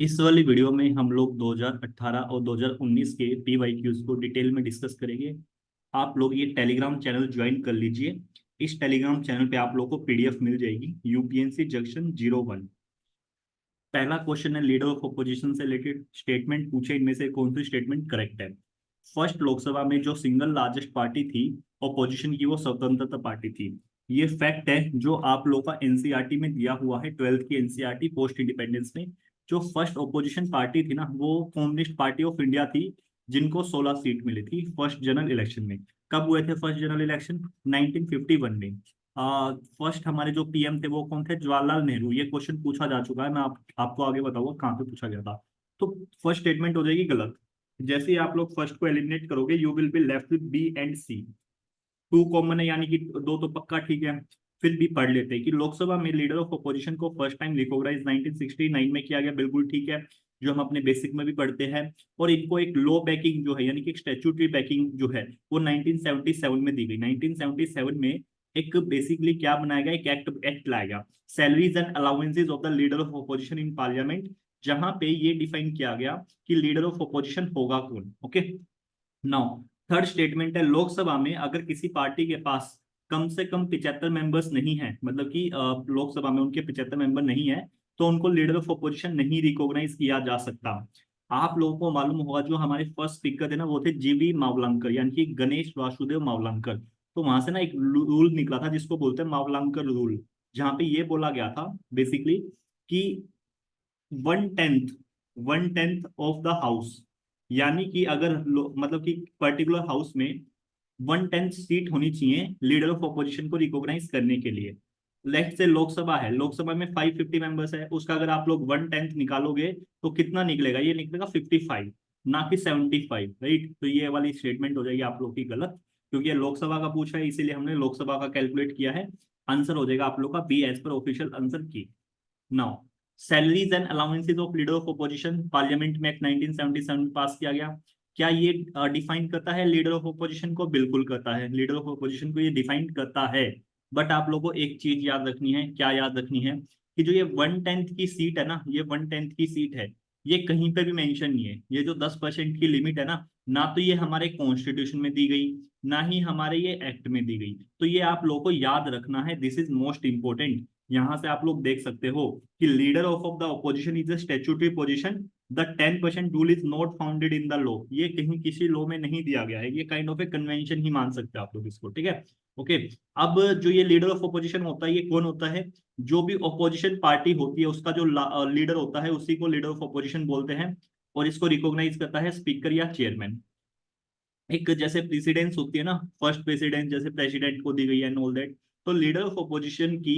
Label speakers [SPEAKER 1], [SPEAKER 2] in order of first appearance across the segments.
[SPEAKER 1] इस वाली वीडियो में हम लोग 2018 और 2019 के पीवाईक्यूज को डिटेल में डिस्कस करेंगे। आप लोग ये टेलीग्राम चैनल ज्वाइन कर लीजिए। इस टेलीग्राम चैनल पे आप लोग को पीडीएफ मिल जाएगी यूपीएससी जंक्शन 01। पहला क्वेश्चन है, लीडर ऑफ अपोजिशन से रिलेटेड स्टेटमेंट पूछे, इनमें से कौन सी स्टेटमेंट करेक्ट है। फर्स्ट लोकसभा में जो सिंगल लार्जेस्ट पार्टी थी अपोजिशन की, वो स्वतंत्रता पार्टी थी। ये फैक्ट है जो आप लोग का एनसीईआरटी में दिया हुआ है, 12th की एनसीईआरटी पोस्ट इंडिपेंडेंस में। जो फर्स्ट ओपोजिशन पार्टी थी ना, वो कम्युनिस्ट पार्टी ऑफ इंडिया थी, जिनको 16 सीट मिली थी फर्स्ट जनरल इलेक्शन में। कब हुए थे फर्स्ट जनरल इलेक्शन? 1951 में। फर्स्ट हमारे जो पीएम थे वो कौन थे? जवाहरलाल नेहरू। ये क्वेश्चन पूछा जा चुका है, मैं आपको आगे बताऊंगा कहाँ पे पूछा गया था। तो फर्स्ट स्टेटमेंट हो जाएगी गलत। जैसे ही आप लोग फर्स्ट को एलिमिनेट करोगे, you will be left with B and C. Two common है, यानी कि दो तो पक्का ठीक है। फिर भी पढ़ लेते हैं कि लोकसभा में लीडर ऑफ अपोजिशन को फर्स्ट टाइम रिकॉग्नाइज 1969 में किया गया। बिल्कुल ठीक है, जो हम अपने बेसिक में भी पढ़ते हैं। और इनको एक लॉ बैकिंग जो है, यानी कि एक स्टैट्यूटरी बैकिंग जो है, वो 1977 में दी गई। 1977 में एक बेसिकली क्या बनाया गया, एक एक्ट लाया गया, salaries and allowances of the leader of opposition in parliament, जहां पे ये डिफाइन किया गया कि लीडर ऑफ अपोजिशन होगा कौन। ओके, नाउ थर्ड स्टेटमेंट है, लोकसभा में अगर किसी पार्टी के पास कम से कम 75 मेंबर्स नहीं है, मतलब कि लोकसभा में उनके 75 मेंबर नहीं है, तो उनको लीडर ऑफ अपोजिशन नहीं रिकॉग्नाइज किया जा सकता। आप लोगों को मालूम होगा, जो हमारे फर्स्ट स्पीकर थे ना, वो थे जीवी मावलंकर, यानी कि गणेश वासुदेव मावलंकर। तो वहां से ना एक रूल निकला था जिसको बोलते हैं मावलंकर रूल, जहां पे ये बोला गया था बेसिकली कि 1/10, 1/10 ऑफ द हाउस, यानी कि अगर मतलब कि पर्टिकुलर हाउस में 1/10 सीट होनी चाहिए लीडर ऑफ अपोजिशन को रिकॉग्नाइज करने के लिए। लेफ्ट से लोकसभा है, लोकसभा में 550 मेंबर्स है, उसका अगर आप लोग 1/10 निकालोगे तो कितना निकलेगा? ये निकलेगा 55, ना कि 75। राइट, तो ये वाली स्टेटमेंट हो जाएगी आप लोग की गलत, क्योंकि ये लोकसभा का पूछा है, इसीलिए हमने लोकसभा का कैलकुलेट किया है। आंसर हो जाएगा आप लोग का B, as per official answer key. Now salaries and allowances of leader of opposition, parliament में एक्ट 1977 में पास किया गया। क्या ये डिफाइन करता है लीडर ऑफ अपोजिशन को? बिल्कुल करता है, लीडर ऑफ अपोजिशन को ये डिफाइन करता है। बट आप लोगों को एक चीज याद रखनी है। क्या याद रखनी है? कि जो ये 1/10 की सीट है ना, ये 1/10 की सीट है, ये कहीं पे भी मेंशन नहीं है। ये जो 10% की लिमिट है ना तो ये हमारे कॉन्स्टिट्यूशन में दी गई, ना ही हमारे ये एक्ट में दी गई। तो ये आप लोगों को याद रखना है, दिस इज मोस्ट इंपॉर्टेंट। यहां से आप लोग देख सकते हो कि leader of the opposition is a statutory position, the 10% rule is not founded in the law. ये कहीं किसी लॉ में नहीं दिया गया है, ये काइंड ऑफ ए कन्वेंशन ही मान सकते हैं आप लोग इसको, ठीक है। ओके, अब जो ये लीडर ऑफ ऑपोजिशन होता है, ये कौन होता है? जो भी ऑपोजिशन पार्टी होती है उसका जो लीडर होता है, उसी को लीडर ऑफ ऑपोजिशन बोलते हैं। और इसको रिकॉग्नाइज करता है स्पीकर या चेयरमैन। एक जैसे प्रेसिडेंस होती है ना, फर्स्ट प्रेसिडेंट जैसे प्रेसिडेंट को दी गई है एंड ऑल दैट, तो लीडर ऑफ अपोजिशन की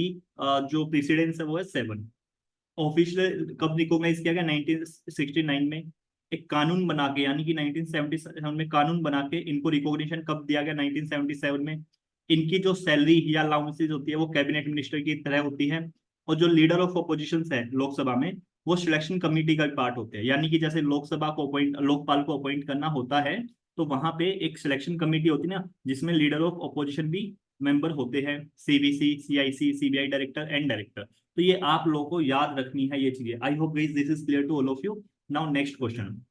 [SPEAKER 1] जो प्रेसिडेंस है वो है 7। ऑफिशियल कब रिकॉग्नाइज किया गया? 1969 में। एक कानून बना के, यानी कि 1977 में कानून बना के इनको रिकॉग्निशन कब दिया गया? 1977 में। इनकी जो सैलरी या अलाउंसेज होती है वो कैबिनेट मिनिस्टर की तरह होती है। और जो लीडर ऑफ अपोजिशन है लोकसभा में, वो सिलेक्शन कमेटी का पार्ट होते हैं। यानी कि जैसे लोकसभा को अपॉइंट, लोकपाल को अपॉइंट करना होता है, तो वहां पे एक सिलेक्शन कमेटी होती है ना, जिसमें लीडर ऑफ अपोजिशन भी मेंबर होते हैं, CBC, CIC, CBI director and director. तो ये आप लोगों को याद रखनी है ये चीजें। I hope guys this is clear to all of you. Now next question.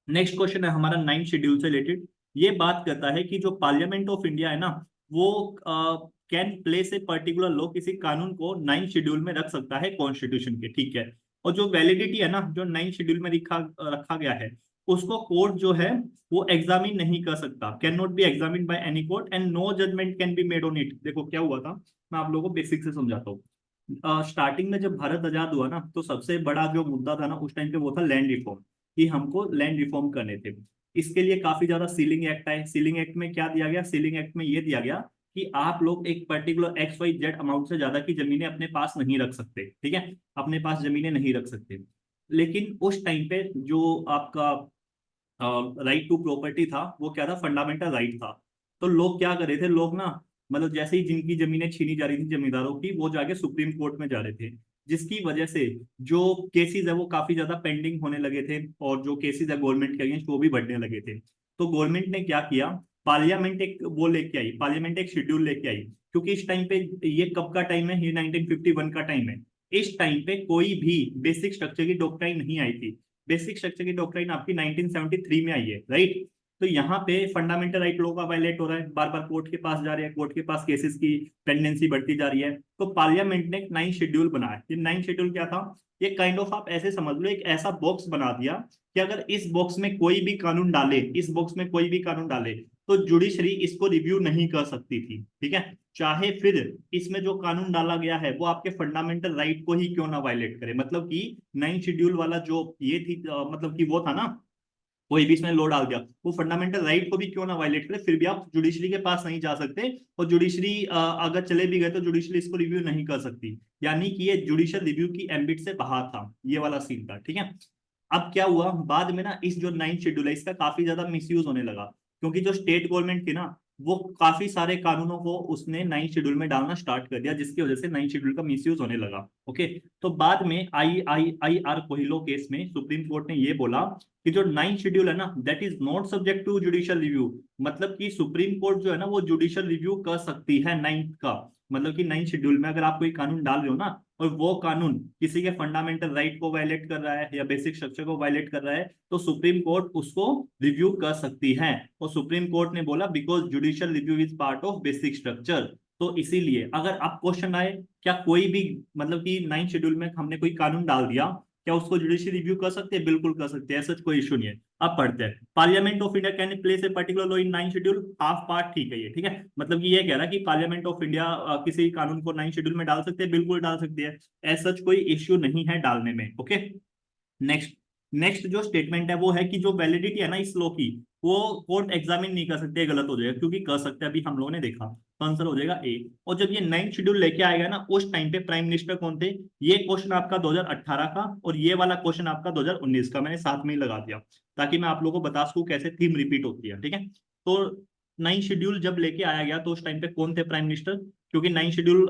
[SPEAKER 1] Next question है हमारा 9 शेड्यूल से रिलेटेड। ये बात करता है कि जो पार्लियामेंट ऑफ इंडिया है ना, वो can place a particular law, किसी कानून को 9 शेड्यूल में रख सकता है कॉन्स्टिट्यूशन के, ठीक है। और जो वैलिडिटी है ना, जो 9 शेड्यूल में रखा गया है, उसको कोर्ट जो है वो एग्जामिन नहीं कर सकता, can not be examine by any court and no judgment can be made on it. देखो क्या हुआ था, मैं आप लोगों को बेसिक से समझाता हूँ। स्टार्टिंग में जब भारत आजाद हुआ ना, तो सबसे बड़ा जो मुद्दा था ना उस टाइम पे, वो था लैंड रिफॉर्म, कि हमको लैंड रिफॉर्म करने थे। इसके लिए काफी ज्यादा सीलिंग एक्ट आए। सीलिंग एक्ट में क्या दिया गया? सीलिंग एक्ट में ये दिया गया कि आप लोग एक पर्टिकुलर XYZ अमाउंट से ज्यादा की जमीनें अपने पास नहीं रख सकते, ठीक है, अपने पास जमीनें नहीं रख सकते। लेकिन उस टाइम पे जो आपका राइट टू प्रॉपर्टी था, वो क्या था? फंडामेंटल राइट था। तो लोग क्या कर रहे थे, लोग ना, मतलब जैसे ही जिनकी जमीनें छीनी जा रही थी जमींदारों की, वो जाके सुप्रीम कोर्ट में जा रहे थे, जिसकी वजह से जो केसेस है वो काफी ज्यादा पेंडिंग होने लगे थे, और जो केसेस है गवर्नमेंट के अगेंस्ट वो भी बढ़ने लगे थे। तो गवर्नमेंट ने क्या किया, पार्लियामेंट एक वो लेके आई, पार्लियामेंट एक शेड्यूल लेके आई। क्योंकि इस टाइम पे, ये कब का टाइम है? ये 1951 का टाइम है। इस टाइम पे कोई भी बेसिक स्ट्रक्चर की डॉक्ट्राइन नहीं आई थी। बेसिक स्ट्रक्चर की डॉक्ट्राइन आपकी 1973 में आई है, राइट। तो यहाँ पे फंडामेंटल राइट लॉ का वायलेट हो रहा है, बार बार कोर्ट के पास जा रहे हैं, कोर्ट के पास केसेस की पेंडेंसी बढ़ती जा रही है। तो पार्लियामेंट ने एक 9 शेड्यूल बनाया। ये 9 शेड्यूल क्या था? ये काइंड ऑफ आप ऐसे समझ लो, एक ऐसा बॉक्स बना दिया कि अगर इस बॉक्स में कोई भी कानून डाले, इस बॉक्स में कोई भी कानून डाले, तो जुडिशरी इसको रिव्यू नहीं कर सकती थी, ठीक है। चाहे फिर इसमें जो कानून डाला गया है वो आपके फंडामेंटल राइट को ही क्यों ना वायलेट करे। मतलब कि 9 शेड्यूल वाला जो ये थी, मतलब कि वो था ना, कोई भी इसमें लॉ डाल दिया, वो फंडामेंटल राइट को भी क्यों ना वायलेट करे, फिर भी आप जुडिशरी के पास नहीं जा सकते। और जुडिशरी अगर चले भी गए तो जुडिशरी इसको रिव्यू नहीं कर सकती। यानी कि ये जुडिशियल रिव्यू की एम्बिट से बाहर था, ये वाला सीन था, ठीक है। अब क्या हुआ बाद में ना, इस जो 9 शेड्यूल है इसका काफी ज्यादा मिसयूज होने लगा, क्योंकि जो स्टेट गवर्नमेंट थी ना, वो काफी सारे कानूनों को उसने 9 शेड्यूल में डालना स्टार्ट कर दिया, जिसकी वजह से 9 शेड्यूल का मिसयूज होने लगा। ओके। तो बाद में आई कोहिलो केस में सुप्रीम कोर्ट ने ये बोला कि जो 9 शेड्यूल है ना, that is not subject to judicial review. मतलब कि सुप्रीम कोर्ट जो है ना, वो जुडिशियल रिव्यू कर सकती है 9th का। मतलब कि 9 शेड्यूल में अगर आप कोई कानून डाल रहे हो ना, और वो कानून किसी के फंडामेंटल राइट को वायलेट कर रहा है या बेसिक स्ट्रक्चर को वायलेट कर रहा है, तो सुप्रीम कोर्ट उसको रिव्यू कर सकती है। और सुप्रीम कोर्ट ने बोला because judicial review is part of basic structure. तो इसीलिए अगर आप क्वेश्चन आए, क्या कोई भी, मतलब कि 9 शेड्यूल में हमने कोई कानून डाल दिया, क्या उसको जुडिशियल रिव्यू कर सकते हैं? बिल्कुल कर सकते हैं, ऐसा कोई इशू नहीं है। अब पढ़ते हैं, parliament of India can place a particular law in 9 schedule, half part, ठीक है ये, ठीक है। मतलब कि ये कह रहा है कि पार्लियामेंट ऑफ इंडिया किसी कानून को 9 शेड्यूल में डाल सकते हैं, बिल्कुल डाल सकते हैं, ऐसा कोई इश्यू नहीं है डालने में। ओके। नेक्स्ट, नेक्स्ट जो स्टेटमेंट है वो है कि जो वैलिडिटी है ना इस लॉ की, वो कोर्ट एग्जामिन नहीं कर सकते, गलत हो जाएगा, क्योंकि कर सकते हैं अभी हम लोगों ने देखा। तो आंसर हो जाएगा ए। और जब ये 9 शेड्यूल लेके आएगा ना, उस टाइम पे प्राइम मिनिस्टर कौन थे? ये क्वेश्चन आपका 2018 का, और ये वाला क्वेश्चन आपका 2019 का, मैंने साथ में ही लगा दिया ताकि मैं आप लोगों को बता सकूं कैसे थीम रिपीट होती है, ठीक है। तो 9 शेड्यूल जब लेके आया गया तो उस टाइम पे कौन थे प्राइम मिनिस्टर? क्योंकि 9 शेड्यूल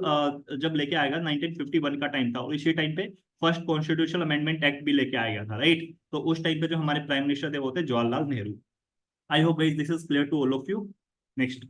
[SPEAKER 1] जब लेके आएगा 1951 का टाइम था, और इसी टाइम पे फर्स्ट कॉन्स्टिट्यूशनल अमेंडमेंट एक्ट भी लेके आया गया था, राइट। तो उस टाइम पे जो हमारे प्राइम मिनिस्टर थे वो थे Jawaharlal Nehru. I hope guys this is clear to all of you. Next,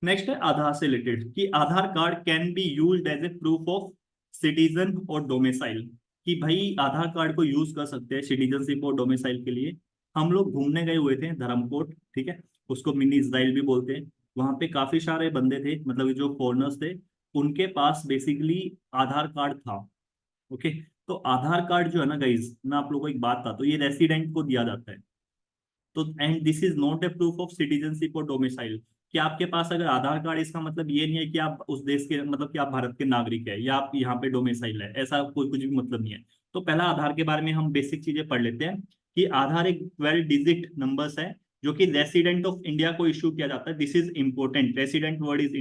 [SPEAKER 1] next है आधार से रिलेटेड, कि Aadhaar card can be used as a proof of citizen और डोमिसाइल। कि भाई आधार कार्ड को यूज कर सकते हैं सिटीजनशिप और डोमिसाइल के लिए। हम लोग घूमने गए हुए थे धर्मकोट, ठीक है, उसको मिनी इजराइल भी बोलते हैं। वहां पे काफी सारे बंदे थे, मतलब जो फॉरेनर्स थे, उनके पास बेसिकली आधार कार्ड था। ओके। तो आधार कार्ड जो है ना गाइज, मैं आप लोगों को एक बात था, तो ये रेसिडेंट को दिया जाता है। तो and this is not a proof of citizenship और डोमिसाइल। कि आपके पास अगर आधार कार्ड, इसका मतलब ये नहीं है कि आप उस देश के, मतलब कि आप भारत के नागरिक है या आप यहाँ पे डोमिसाइल है, ऐसा कोई कुछ भी मतलब नहीं है। तो पहला आधार के बारे में हम बेसिक चीजें पढ़ लेते हैं, कि आधार एक 12 डिजिट नंबर्स है, जो कि रेसिडेंट ऑफ इंडिया को इशू किया जाता है। This is important, resident word is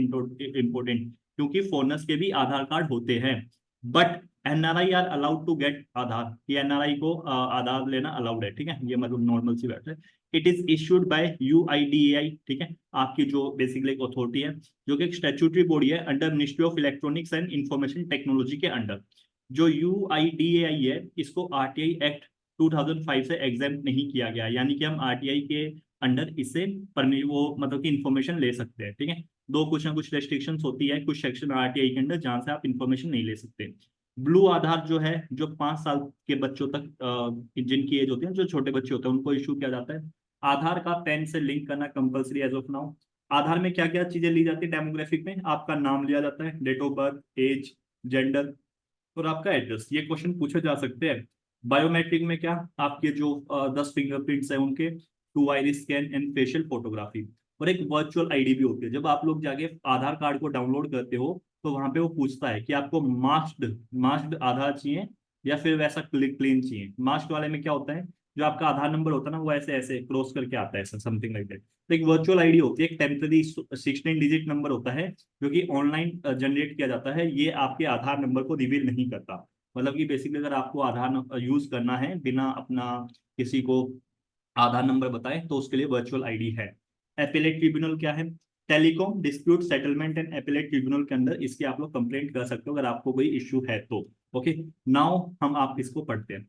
[SPEAKER 1] important, क्योंकि फॉरनर्स के भी आधार कार्ड होते हैं। But NRI are allowed to get Aadhaar, कि एनआरआई को आधार लेना अलाउड है, ठीक है, ये मतलब नॉर्मल सी बात है। It is issued by UIDAI, ठीक है, आपकी जो बेसिकली एक अथॉरिटी है, जो कि एक स्टैट्यूटरी बॉडी है under ministry of electronics and information technology के अंडर। जो यूआईडीएआई है, इसको आरटीआई एक्ट 2005 से एग्जाम नहीं किया गया, यानी कि हम आरटीआई के अंडर इससे वो मतलब कि इंफॉर्मेशन ले सकते हैं, ठीक है। दो कुछ ना कुछ रेस्ट्रिक्शंस होती है कुछ सेक्शन आरटीआई के अंदर, जहां से आप इंफॉर्मेशन नहीं ले सकते। ब्लू आधार जो है, जो 5 साल के बच्चों तक जिनकी एज होती है, जो छोटे बच्चे होते हैं, उनको इशू किया जाता है। आधार का पैन से लिंक करना कंपलसरी एज ऑफ नाउ। आधार में क्या क्या चीजें ली जाती है? डेमोग्राफिक में आपका नाम लिया जाता है, date of birth, age, gender, और आपका एड्रेस। ये क्वेश्चन पूछे जा सकते हैं। बायोमेट्रिक में क्या, आपके जो 10 फिंगरप्रिंट्स हैं उनके, two iris scan and facial photography. और एक वर्चुअल आईडी भी होती है। जब आप लोग जाके आधार कार्ड को डाउनलोड करते हो, तो वहां पे वो पूछता है कि आपको मास्क्ड मास्क्ड आधार चाहिए या फिर वैसा क्लीन चाहिए। मास्क वाले में क्या होता है, जो आपका आधार नंबर होता है ना, वो ऐसे ऐसे क्रॉस करके आता है, ऐसा समथिंग लाइक दैट। तो एक वर्चुअल आईडी होती है, एक टेम्पररी 16 डिजिट नंबर होता है, जो कि ऑनलाइन जनरेट किया जाता है। ये आपके आधार नंबर को रिवील नहीं करता। मतलब कि बेसिकली अगर आपको आधार यूज करना है बिना अपना किसी को आधार नंबर बताए, तो उसके लिए वर्चुअल आईडी है। एपेलेट ट्रिब्यूनल क्या है? Telecom dispute settlement and appellate tribunal के अंदर इसकी आप लोग कंप्लेंट कर सकते हो अगर आपको कोई इश्यू है तो। ओके। नाउ हम आप इसको पढ़ते हैं।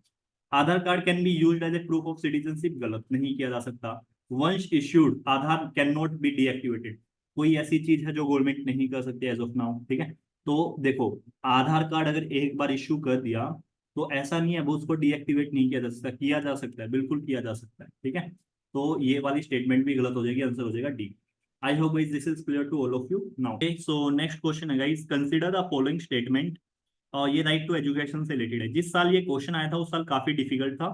[SPEAKER 1] Aadhaar card can be used as a proof of citizenship, गलत, नहीं किया जा सकता। Once issued Aadhaar can not be deactivated, कोई ऐसी चीज है जो गवर्नमेंट नहीं कर सकती एज ऑफ नाउ, ठीक है। तो देखो, आधार कार्ड अगर एक बार इश्यू कर दिया तो ऐसा नहीं है वो उसको डीएक्टिवेट नहीं किया जा सकता, किया जा सकता है, बिल्कुल किया जा सकता है, ठीक है। तो ये वाली स्टेटमेंट भी गलत हो जाएगी, आंसर हो जाएगा D. I hope guys this is clear to all of you now. So next question है guys, consider the following statement. और ये राइट टू एजुकेशन से रिलेटेड है। जिस साल ये क्वेश्चन आया था उस साल काफी डिफिकल्ट था,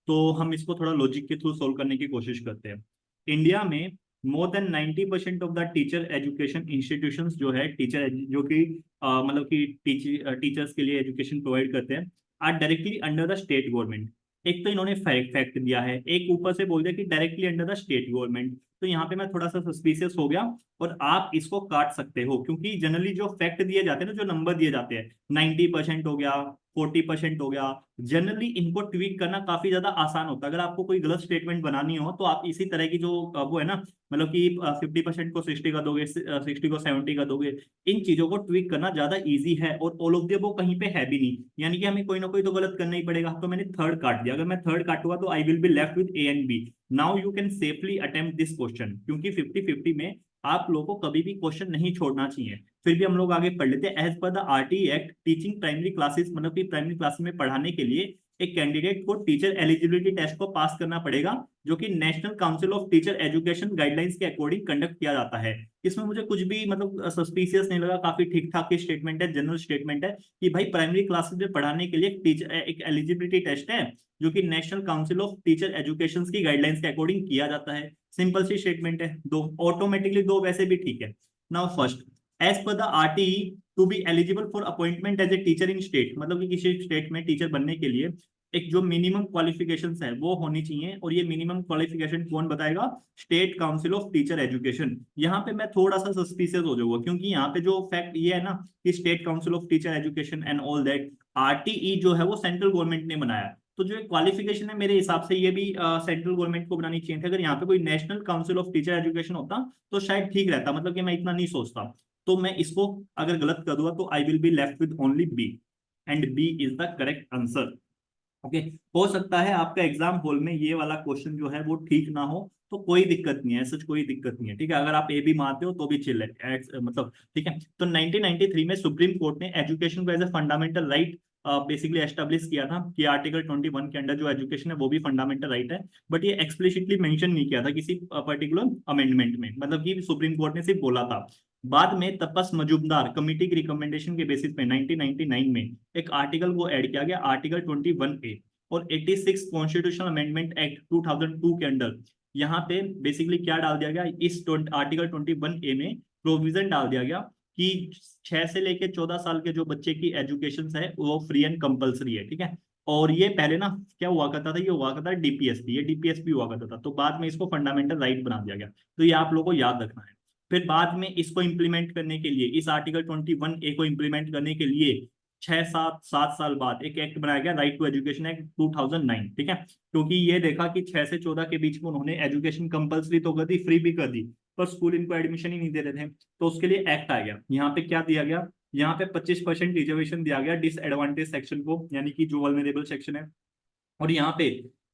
[SPEAKER 1] तो हम इसको थोड़ा लॉजिक के थ्रू सोल्व करने की कोशिश करते हैं। इंडिया में more than 90% of the teacher education institutions जो है, टीचर जो कि मतलब कि टीचर्स के लिए एजुकेशन प्रोवाइड करते हैं, are directly under the state government. एक तो इन्होंने फैक्ट दिया है, एक ऊपर से बोल दिया कि directly under the state government. तो यहाँ पे मैं थोड़ा सा सस्पिशियस हो गया, और आप इसको काट सकते हो, क्योंकि जनरली जो फैक्ट दिए जाते हैं ना, जो नंबर दिए जाते हैं, 90% हो गया, 40% हो गया, जनरली इनको ट्वीक करना काफी ज्यादा आसान होता है। अगर आपको कोई गलत स्टेटमेंट बनानी हो तो आप इसी तरह की जो वो है ना, मतलब कि 50% को 60 का दोगे, 60 को 70 का दोगे, इन चीजों को ट्वीक करना ज्यादा इजी है, और ऑल ऑफ द वो कहीं पे है भी नहीं, यानी कि हमें कोई ना कोई तो गलत करना ही पड़ेगा। तो मैंने थर्ड काट दिया, अगर मैं थर्ड काटूंगा तो I will be left with A and B. Now you can safely attempt this question, क्योंकि 50-50 में आप लोगों को कभी भी क्वेश्चन नहीं छोड़ना चाहिए। फिर भी हम लोग आगे पढ़ लेते हैं। As per the RT act, teaching primary classes, मतलब कि प्राइमरी क्लासेस में पढ़ाने के लिए एक कैंडिडेट को टीचर एलिजिबिलिटी टेस्ट को पास करना पड़ेगा, जो कि national council of teacher education guidelines के अकॉर्डिंग कंडक्ट किया जाता है। इसमें मुझे कुछ भी मतलब सस्पिशियस नहीं लगा, काफी ठीक ठाक की स्टेटमेंट है, जनरल स्टेटमेंट है कि भाई प्राइमरी क्लासेस में पढ़ाने के लिए एक एलिजिबिलिटी टेस्ट है, जो कि national council of teacher education की गाइडलाइंस के अकॉर्डिंग किया जाता है। सिंपल सी स्टेटमेंट है, दो ऑटोमेटिकली, दो वैसे भी ठीक है। Now first, as per the RTE, to be eligible for appointment as a teacher in state, मतलब कि किसी स्टेट में टीचर बनने के लिए एक जो मिनिमम क्वालिफिकेशंस है वो होनी चाहिए, और ये मिनिमम क्वालिफिकेशन कौन बताएगा? State council of teacher education. यहाँ पे मैं थोड़ा सा सस्पिशियस हो जाऊंगा, क्योंकि यहाँ पे जो फैक्ट ये है ना कि state council of teacher education and all that, RTE जो है वो सेंट्रल गवर्नमेंट ने बनाया, तो जो क्वालिफिकेशन है मेरे हिसाब से ये भी सेंट्रल गवर्नमेंट को बनानी चाहिए थी। अगर यहाँ पे कोई national council of teacher education होता तो शायद ठीक रहता, मतलब कि मैं इतना नहीं सोचता। तो मैं इसको अगर गलत कर दूंगा तो I will be left with only B, and B is the correct answer. Okay, हो सकता है आपका एग्जाम हॉल में ये वाला क्वेश्चन जो है वो ठीक ना हो, तो कोई दिक्कत नहीं है, सच कोई दिक्कत नहीं है, ठीक है। अगर आप ए भी मारते हो तो भी चिल है, मतलब ठीक है। तो 1993 में सुप्रीम कोर्ट ने एजुकेशन को as a fundamental right basically establish किया था, कि आर्टिकल 21 के अंडर जो एजुकेशन है वो भी फंडामेंटल राइट है। बट ये एक्सप्लिसिटली मेंशन नहीं किया था किसी पर्टिकुलर अमेंडमेंट में, मतलब कि सुप्रीम कोर्ट ने सिर्फ बोला था। बाद में तपस मजूमदार कमेटी की रिकमेंडेशन के बेसिस पे 1999 में एक आर्टिकल को ऐड किया गया, आर्टिकल 21A, और 86 कॉन्स्टिट्यूशनल अमेंडमेंट एक्ट 2002 के अंडर यहाँ पे बेसिकली क्या डाल दिया गया, इस आर्टिकल 21A में प्रोविजन डाल दिया गया कि 6 से लेके 14 साल के जो बच्चे की एजुकेशन है वो फ्री एंड कंपलसरी है, ठीक है। और ये पहले ना क्या हुआ करता था, ये हुआ करता था डीपीएसपी, ये डीपीएसपी हुआ करता था, तो बाद में इसको फंडामेंटल राइट बना दिया गया। तो ये आप लोगों को याद रखना है। फिर बाद में इसको इंप्लीमेंट करने के लिए, इस आर्टिकल 21A को इंप्लीमेंट करने के लिए 6-7 साल बाद एक एक्ट बनाया गया, राइट टू एजुकेशन एक्ट 2009, ठीक है। क्योंकि ये देखा कि 6 से 14 के बीच में उन्होंने एजुकेशन कंपलसरी तो कर दी, फ्री भी कर दी, पर स्कूल इनको एडमिशन ही नहीं दे रहे थे, तो उसके लिए एक्ट आ गया। यहाँ पे क्या दिया गया, यहाँ पे 25% रिजर्वेशन दिया गया डिसएडवांटेज सेक्शन को, यानी कि जो वल्नरेबल सेक्शन है। और यहाँ पे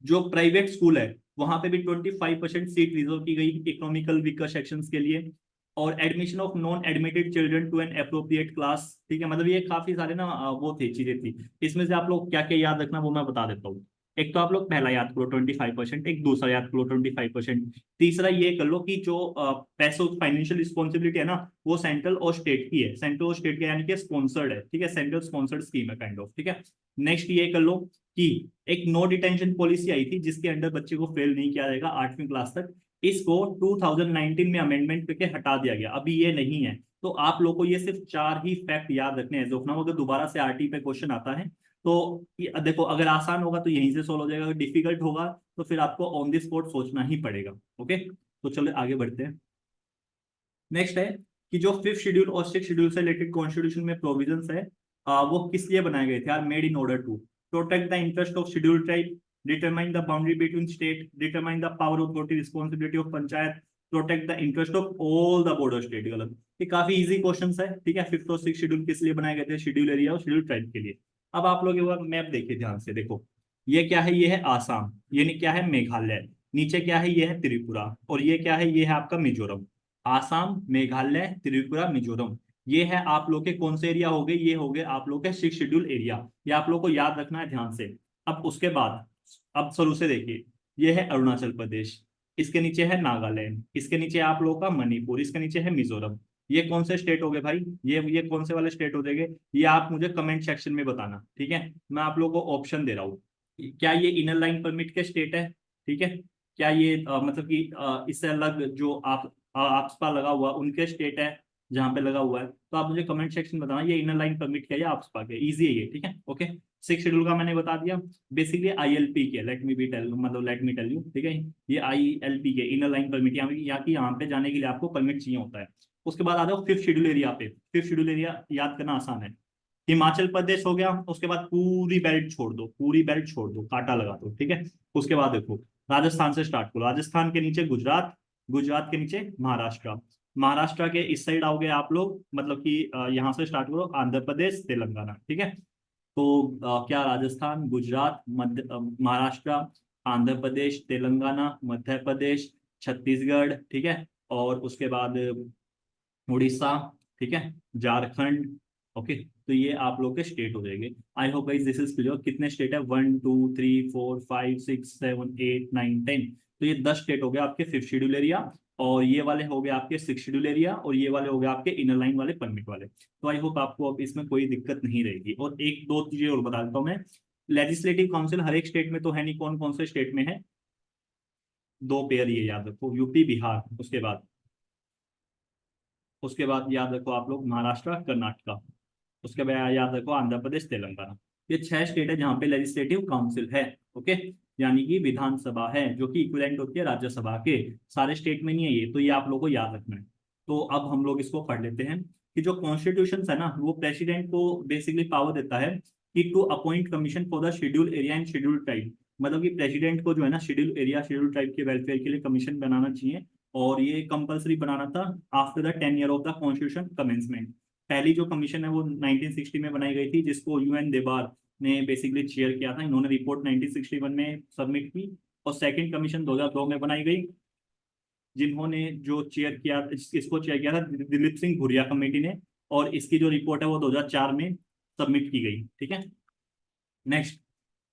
[SPEAKER 1] जो प्राइवेट स्कूल है वहां पे भी 25% सीट रिजर्व की गई इकोनॉमिकल वीकर सेक्शंस के लिए। और admission of non admitted children to an appropriate class, ठीक है। मतलब ये काफी सारे ना वो थे, चीजें थी। इसमें से आप लोग क्या क्या याद रखना वो मैं बता देता हूँ। एक तो आप लोग पहला याद करो 25%, एक दूसरा याद करो 25%, तीसरा ये कर लो कि जो पैसों फाइनेंशियल रिस्पॉन्सिबिलिटी है ना वो सेंट्रल और स्टेट की है, सेंट्रल और स्टेट के यानी कि स्पॉन्सर्ड है, ठीक है, सेंट्रल स्पॉन्सर्ड स्कीम है काइंड ऑफ, ठीक है। नेक्स्ट ये कर लो कि एक नो डिटेंशन पॉलिसी आई थी जिसके अंडर बच्चे को फेल नहीं किया जाएगा 8वीं क्लास तक, इसको 2019 में अमेंडमेंट करके हटा दिया गया, अभी ये नहीं है। तो आप लोगों को ये सिर्फ 4 ही फैक्ट याद रखने हैं जो अगर दोबारा से आरटी पे क्वेश्चन आता है तो देखो, अगर आसान होगा तो यहीं से सोल्व हो जाएगा, अगर डिफिकल्ट होगा तो फिर आपको ऑन द स्पॉट सोचना ही पड़ेगा। ओके, तो चलो आगे बढ़ते हैं। नेक्स्ट है कि जो 5th शेड्यूल और 6th शेड्यूल से रिलेटेड कॉन्स्टिट्यूशन में प्रोविजंस है, वो किस लिए बनाए गए थे? Are made in order to protect the interest of schedule tribe, determine the boundary between state, determine the power authority responsibility of panchayat, protect the interest of all the border state. गलत, ये काफी इजी क्वेश्चंस है, ठीक है। 5th और 6th schedule किस लिए बनाए गए थे? शेड्यूल एरिया और शेड्यूल ट्राइब के लिए। अब आप लोग ये मैप देखिए ध्यान से, देखो ये क्या है, ये है आसाम, ये क्या है मेघालय, नीचे क्या है, ये है त्रिपुरा, और ये क्या है, ये है आपका मिजोरम। आसाम, मेघालय, त्रिपुरा, मिजोरम, ये है आप लोग के कौन से एरिया हो गए, ये हो गए आप लोग के 6 शेड्यूल एरिया। ये आप लोग को याद रखना है ध्यान से। अब उसके बाद अब शुरू से देखिए, ये है अरुणाचल प्रदेश, इसके नीचे है नागालैंड, इसके नीचे आप लोग का मणिपुर, इसके नीचे है मिजोरम। ये कौन से स्टेट हो गए भाई, ये कौन से वाले स्टेट हो जाएंगे, ये आप मुझे कमेंट सेक्शन में बताना, ठीक है। मैं आप लोगों को ऑप्शन दे रहा हूँ। क्या ये इनर लाइन परमिट के स्टेट है, ठीक है। क्या ये मतलब कि इससे अलग जो आप आपसपा लगा हुआ उनके स्टेट है जहाँ पे लगा हुआ है, तो आप मुझे कमेंट सेक्शन में बताना ये इनर लाइन परमिट क्या है या आपसपा के, इजी है ये, ठीक है ओके। 6 शेड्यूल का मैंने बता दिया। बेसिकली आईएलपी के, लेट मी बी टेल मतलब लेट मी टेल यू, ठीक है। ये आईएलपी के इनर लाइन परमिट, यहाँ पे जाने के लिए आपको परमिट चाहिए होता है। उसके बाद आ जाओ 5th शेड्यूल एरिया पे। 5th शेड्यूल एरिया याद करना आसान है। हिमाचल प्रदेश हो गया, उसके बाद पूरी बेल्ट छोड़ दो, पूरी बेल्ट छोड़ दो, कांटा लगा दो, ठीक है। उसके बाद देखो राजस्थान से स्टार्ट करो, राजस्थान के नीचे गुजरात, गुजरात के नीचे महाराष्ट्र, महाराष्ट्र के इस साइड आओगे आप लोग, मतलब कि यहाँ से स्टार्ट करो आंध्र प्रदेश तेलंगाना, ठीक है। तो क्या राजस्थान, गुजरात, महाराष्ट्र, आंध्र प्रदेश, तेलंगाना, मध्य प्रदेश, छत्तीसगढ़, ठीक है। और उसके बाद उड़ीसा, ठीक है, झारखंड, ओके। तो ये आप लोग के स्टेट हो जाएंगे। आई hope guys this is clear. कितने स्टेट है, 1 2 3 4 5 6 7 8 9 10। तो ये 10 स्टेट हो गए आपके 5th शेड्यूल एरिया, और ये वाले हो गए आपके 6th शेड्यूल एरिया, और ये वाले हो गए आपके इनर लाइन वाले परमिट वाले। तो आई होप आपको अब इसमें कोई दिक्कत नहीं रहेगी। और एक दो चीजें और बता देता हूँ मैं। लेजिस्लेटिव काउंसिल हर एक स्टेट में तो है नहीं, कौन कौन से स्टेट में है, 2 पेयर ये याद रखो, यूपी बिहार, उसके बाद याद रखो आप लोग महाराष्ट्र कर्नाटका, उसके बाद याद रखो आंध्र प्रदेश तेलंगाना। ये 6 स्टेट है जहाँ पे लेजिस्लेटिव काउंसिल है, ओके। यानी कि विधानसभा है जो कि इक्विवेलेंट होती है राज्यसभा के। सारे स्टेट में नहीं है ये, तो ये आप लोगों को याद रखना है। तो अब हम लोग इसको पढ़ लेते हैं कि जो कॉन्स्टिट्यूशन है ना, वो प्रेसिडेंट को बेसिकली पावर देता है कि to appoint commission for the schedule area and schedule tribe. मतलब कि प्रेसिडेंट को जो है ना शेड्यूल एरिया शेड्यूल ट्राइब के वेलफेयर के लिए कमीशन बनाना चाहिए। और ये कंपलसरी बनाना था after the 10 year of the constitution commencement. पहली जो कमीशन है वो 1960 में बनाई गई थी, जिसको यूएन देबार ने बेसिकली चेयर किया था। इन्होंने रिपोर्ट 1961 में सबमिट की। और सेकंड कमीशन 2002 में बनाई गई, जिन्होंने जो चेयर किया, इसको चेयर किया था दिलीप सिंह भुरिया कमेटी ने। और इसकी जो रिपोर्ट है वो 2004 में सबमिट की गई, ठीक है। नेक्स्ट,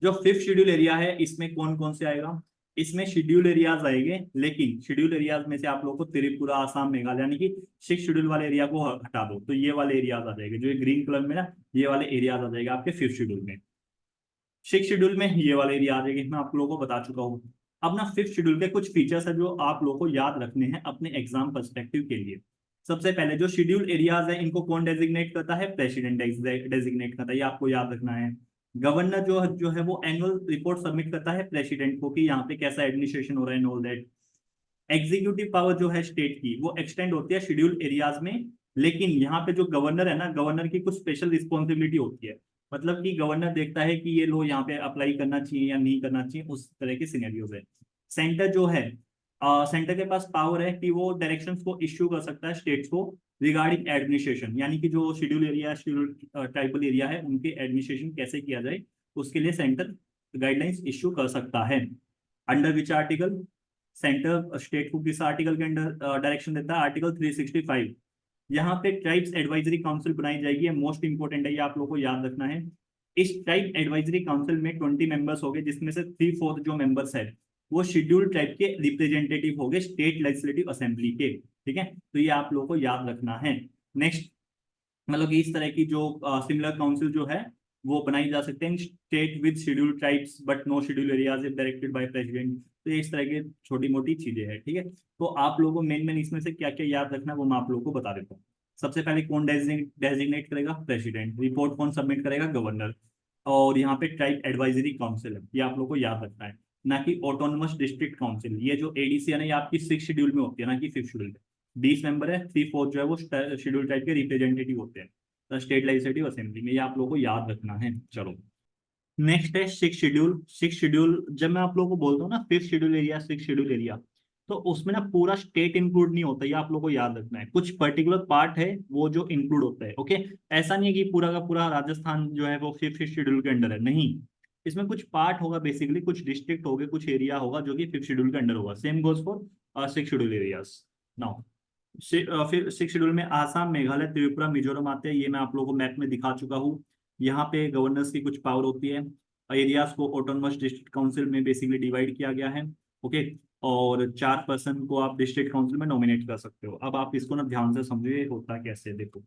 [SPEAKER 1] जो 5th शेड्यूल एरिया है इसमें कौन कौन से आएगा, इसमें शेड्यूल एरियाज आएंगे, लेकिन शेड्यूल एरियाज में से आप लोगों को त्रिपुरा, आसाम, मेघालय, यानी कि 6 शेड्यूल वाले एरिया को हटा दो, तो ये वाले एरियाज आ जाएंगे, जो ये ग्रीन कलर में ना, ये वाले एरियाज आ जाएगा आपके 5th शेड्यूल में। 6 शेड्यूल में ये वाले एरिया आ जाएंगे, मैं आप लोगों को बता चुका हूँ। अब ना 5th शेड्यूल के कुछ फीचर्स है जो आप लोगों को याद रखने हैं अपने एग्जाम पर्सपेक्टिव के लिए। सबसे पहले जो शेड्यूल एरियाज है इनको कौन डेजिग्नेट करता है, प्रेसिडेंट डेजिग्नेट करता है, ये आपको याद रखना है। गवर्नर जो है वो एनुअल रिपोर्ट सबमिट करता है प्रेसिडेंट को कि यहाँ पे कैसा एडमिनिस्ट्रेशन हो रहा है, ऑल दैट। एग्जीक्यूटिव पावर जो है स्टेट की वो एक्सटेंड होती है शेड्यूल एरियाज में। लेकिन यहाँ पे जो गवर्नर है ना, गवर्नर की कुछ स्पेशल रिस्पॉन्सिबिलिटी होती है। मतलब कि गवर्नर देखता है कि ये लो यहाँ पे अप्लाई करना चाहिए या नहीं करना चाहिए, उस तरह की सिनेरियोज है। सेंटर जो है, सेंटर के पास पावर है कि वो डायरेक्शंस को इश्यू कर सकता है स्टेट्स को रिगार्डिंग एडमिनिस्ट्रेशन, यानी कि जो schedule area schedule tribal area है उनके एडमिनिस्ट्रेशन कैसे किया जाए, उसके लिए सेंटर गाइडलाइंस इश्यू कर सकता है। Under which article, centre state को किस आर्टिकल के अंडर डायरेक्शन देता है, आर्टिकल 365। यहाँ पे ट्राइब्स एडवाइजरी काउंसिल बनाई जाएगी, मोस्ट इंपोर्टेंट है, ये आप लोगों को याद रखना है। इस ट्राइब एडवाइजरी काउंसिल में 20 मेंबर्स हो गए, जिसमें से 3/4 जो मेंबर्स है वो शेड्यूल ट्राइब के रिप्रेजेंटेटिव हो गए स्टेट लेजिस्लेटिव असेंबली के, ठीक है। तो ये आप लोगों को याद रखना है। नेक्स्ट, मतलब कि इस तरह की जो सिमिलर काउंसिल जो है वो बनाई जा सकते हैं state with schedule tribes but no schedule areas if directed by president. तो ये इस तरह की छोटी मोटी चीजें हैं, ठीक है। तो आप लोगों को मेन मेन इसमें से क्या क्या याद रखना है वो मैं आप लोगों को बता देता हूँ। सबसे पहले कौन डेजिग्नेट करेगा, प्रेसिडेंट। रिपोर्ट कौन सबमिट करेगा, गवर्नर। और यहाँ पे ट्राइब एडवाइजरी काउंसिल है, ये आप लोग को याद रखना है, ना कि ऑटोनोमस डिस्ट्रिक्ट काउंसिल। ये जो एडीसी है ना, ये आपकी 6 शेड्यूल में होती है, ना कि 5th शेड्यूल में। 20 मेंबर है, 3/4 जो है वो शेड्यूल टाइप के रिप्रेजेंटेटिव होते हैं स्टेट लेजिस्लेटिव असेंबली में, ये आप लोगों को याद रखना है। चलो, नेक्स्ट है 6th शेड्यूल। 6th शेड्यूल जब मैं आप लोगों को बोलता हूँ ना 5th schedule area 6th schedule area, तो उसमें ना पूरा स्टेट इंक्लूड नहीं होता, ये आप लोगों को याद रखना है। कुछ पर्टिकुलर पार्ट है वो जो इंक्लूड होता है, ओके। ऐसा नहीं है कि पूरा का पूरा राजस्थान जो है वो 5th शेड्यूल के अंडर है, नहीं। इसमें कुछ पार्ट होगा, बेसिकली कुछ डिस्ट्रिक्ट होगे, कुछ एरिया होगा जो कि 5th शेड्यूल के अंडर होगा। Same goes for 6th schedule areas. Now फिर सिक्स शेड्यूल में आसाम, मेघालय, त्रिपुरा, मिजोरम आते हैं। ये मैं आप लोगों को मैप में दिखा चुका हूँ। यहाँ पे गवर्नर्स की कुछ पावर होती है। एरियाज को ऑटोनमस डिस्ट्रिक्ट काउंसिल में बेसिकली डिवाइड किया गया है। ओके। और 4 पर्सन को आप डिस्ट्रिक्ट काउंसिल में नॉमिनेट कर सकते हो। अब आप इसको ना ध्यान से समझिए होता कैसे है, देखो।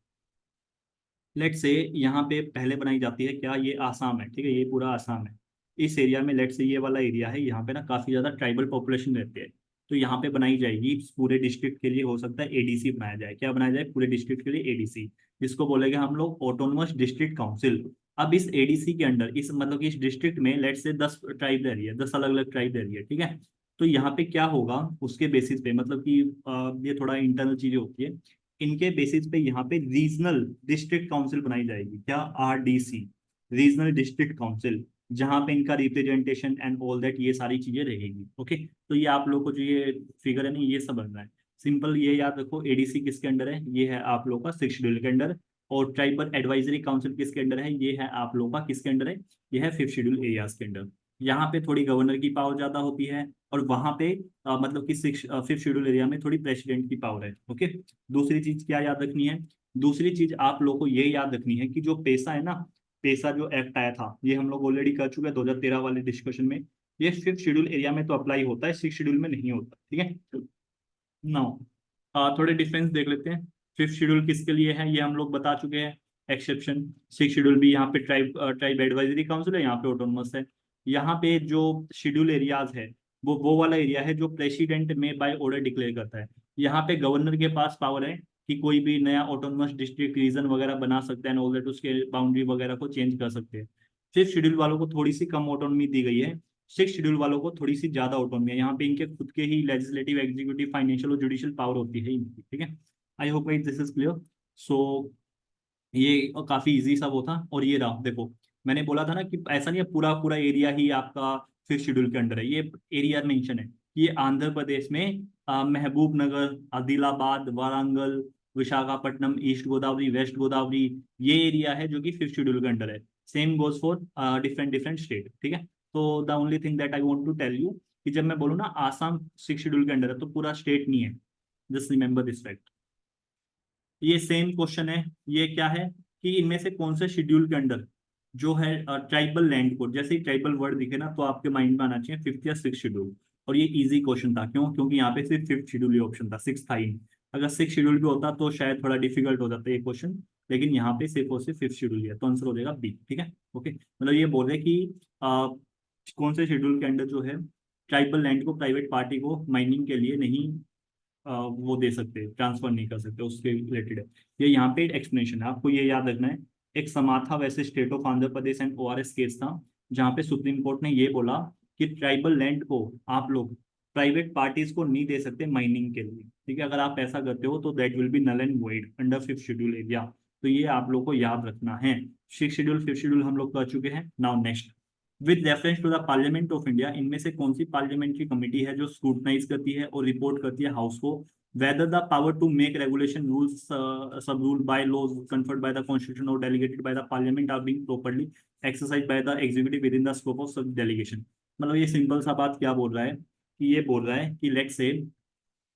[SPEAKER 1] लेट से यहाँ पे पहले बनाई जाती है क्या, ये आसाम है, ठीक है, ये पूरा आसाम है। इस एरिया में लेट से ये वाला एरिया है, यहाँ पे ना काफी ज्यादा ट्राइबल पॉपुलेशन रहते हैं। तो यहाँ पे बनाई जाएगी पूरे डिस्ट्रिक्ट के लिए, हो सकता है एडीसी बनाया जाए। क्या बनाया जाए पूरे डिस्ट्रिक्ट के लिए? एडीसी, जिसको बोलेंगे हम लोग ऑटोनोमस डिस्ट्रिक्ट काउंसिल। अब इस एडीसी के अंडर, इस मतलब कि इस डिस्ट्रिक्ट में लेट से 10 ट्राइब रह रही है, 10 अलग अलग ट्राइब रह रही है, ठीक है। तो यहाँ पे क्या होगा उसके बेसिस पे, मतलब कि ये थोड़ा इंटरनल चीजें होती है। इनके बेसिस पे यहाँ पे रीजनल डिस्ट्रिक्ट काउंसिल बनाई जाएगी। क्या? आरडीसी, रीजनल डिस्ट्रिक्ट काउंसिल, जहाँ पे इनका रिप्रेजेंटेशन एंड ऑल दैट ये सारी चीजें रहेगी। ओके। तो ये आप लोग को जो ये फिगर है ना, ये सब बनना है। सिंपल ये याद रखो, एडीसी किसके अंडर है? ये है आप लोग का सिक्स शेड्यूल के अंडर। और ट्राइबल एडवाइजरी काउंसिल किसके अंडर है? ये है आप लोगों का किसके अंडर है? ये है फिफ्थ शेड्यूल एरियाज के अंडर। यहाँ पे थोड़ी गवर्नर की पावर ज्यादा होती है, और वहां पे मतलब कि सिक्स फिफ्थ शेड्यूल एरिया में थोड़ी प्रेसिडेंट की पावर है। ओके। दूसरी चीज क्या याद रखनी है? दूसरी चीज आप लोग को ये याद रखनी है कि जो पेशा है ना, पेशा जो एक्ट आया था, ये हम लोग ऑलरेडी कर चुके हैं 2013 वाले डिस्कशन में। ये फिफ्थ शेड्यूल एरिया में तो अप्लाई होता है, सिक्स शेड्यूल में नहीं होता, ठीक है। नाउ थोड़े डिफरेंस देख लेते हैं। फिफ्थ शेड्यूल किसके लिए है ये हम लोग बता चुके हैं, एक्सेप्शन। सिक्स शेड्यूल भी यहाँ पे ट्राइब एडवाइजरी काउंसिल है, यहाँ पे ऑटोनमस है। यहाँ पे जो शेड्यूल एरियाज है, वो वाला एरिया है जो प्रेसिडेंट में बाय ऑर्डर डिक्लेयर करता है। यहाँ पे गवर्नर के पास पावर है कि कोई भी नया ऑटोनमस डिस्ट्रिक्ट रीजन वगैरह बना सकते हैं, ऑल दैट उसके बाउंड्री वगैरह को चेंज कर सकते हैं। फिफ्थ शेड्यूल वालों को थोड़ी सी कम ऑटोनॉमी दी गई है। सिक्स शेड्यूल वालों को थोड़ी सी ज्यादा ऑटोनॉमी है। यहाँ पे इनके खुद के ही लेजिस्लेटिव, एग्जीक्यूटिव, फाइनेंशियल और जुडिशियल पावर होती है इनकी, ठीक है। I hope guys this is clear. So ये काफी इजी सा वो था। और ये रहा देखो, मैंने बोला था ना कि ऐसा नहीं है पूरा पूरा एरिया ही आपका फिफ्थ शेड्यूल के अंडर है। ये एरिया मेंशन है। ये आंध्र प्रदेश में Mahbubnagar, Adilabad, Warangal, Visakhapatnam, east Godavari, west Godavari, ये एरिया है जो कि फिफ्थ शेड्यूल के अंडर है। Same goes for different different state, ठीक है। तो the only thing that I want to tell you कि जब मैं बोलूँ ना आसाम सिक्स शेड्यूल के अंडर है, तो पूरा स्टेट नहीं है। Just remember this fact. ये सेम क्वेश्चन है। ये क्या है कि इनमें से कौन से शेड्यूल के अंडर जो है ट्राइबल लैंड कोड, जैसे ही ट्राइबल वर्ड दिखे ना तो आपके माइंड में आना चाहिए फिफ्थ या सिक्स शेड्यूल। और ये इजी क्वेश्चन था, क्यों? क्योंकि यहाँ पे सिर्फ फिफ्थ शेड्यूल ही ऑप्शन था, सिक्स था ही नहीं। अगर सिक्स शेड्यूल भी होता तो शायद थोड़ा डिफिकल्ट हो जाता ये क्वेश्चन। लेकिन यहाँ पे सिर्फ और सिर्फ फिफ्थ शेड्यूल है, तो आंसर हो जाएगा बी, ठीक है। ओके, मतलब ये बोल रहे हैं कि कौन से शेड्यूल के अंडर जो है ट्राइबल लैंड को प्राइवेट पार्टी को माइनिंग के लिए नहीं वो दे सकते, ट्रांसफर नहीं कर सकते, उसके रिलेटेड है। ये यहाँ पे एक्सप्लेनेशन है, आपको ये याद रखना है। एक समाथा वैसे state of Andhra Pradesh and ORS case था, जहाँ पे सुप्रीम कोर्ट ने ये बोला कि ट्राइबल लैंड को आप लोग प्राइवेट पार्टीज को नहीं दे सकते माइनिंग के लिए, ठीक है। अगर आप ऐसा करते हो तो that will be null and void under fifth schedule area. तो ये आप लोग को याद रखना है। सिक्स शेड्यूल, फिफ्थ शेड्यूल हम लोग कर चुके हैं। Now next, with reference to the parliament of India, इनमें से कौन सी पार्लियामेंट्री कमेटी है जो स्क्रूटनाइज करती है और रिपोर्ट करती है हाउस को whether the power to make regulation rules sub rule by laws conferred by the constitution or delegated by the parliament are being properly exercised by the executive within the scope of such delegation। मतलब ये simple सा बात क्या बोल रहा है कि ये बोल रहा है कि लेट से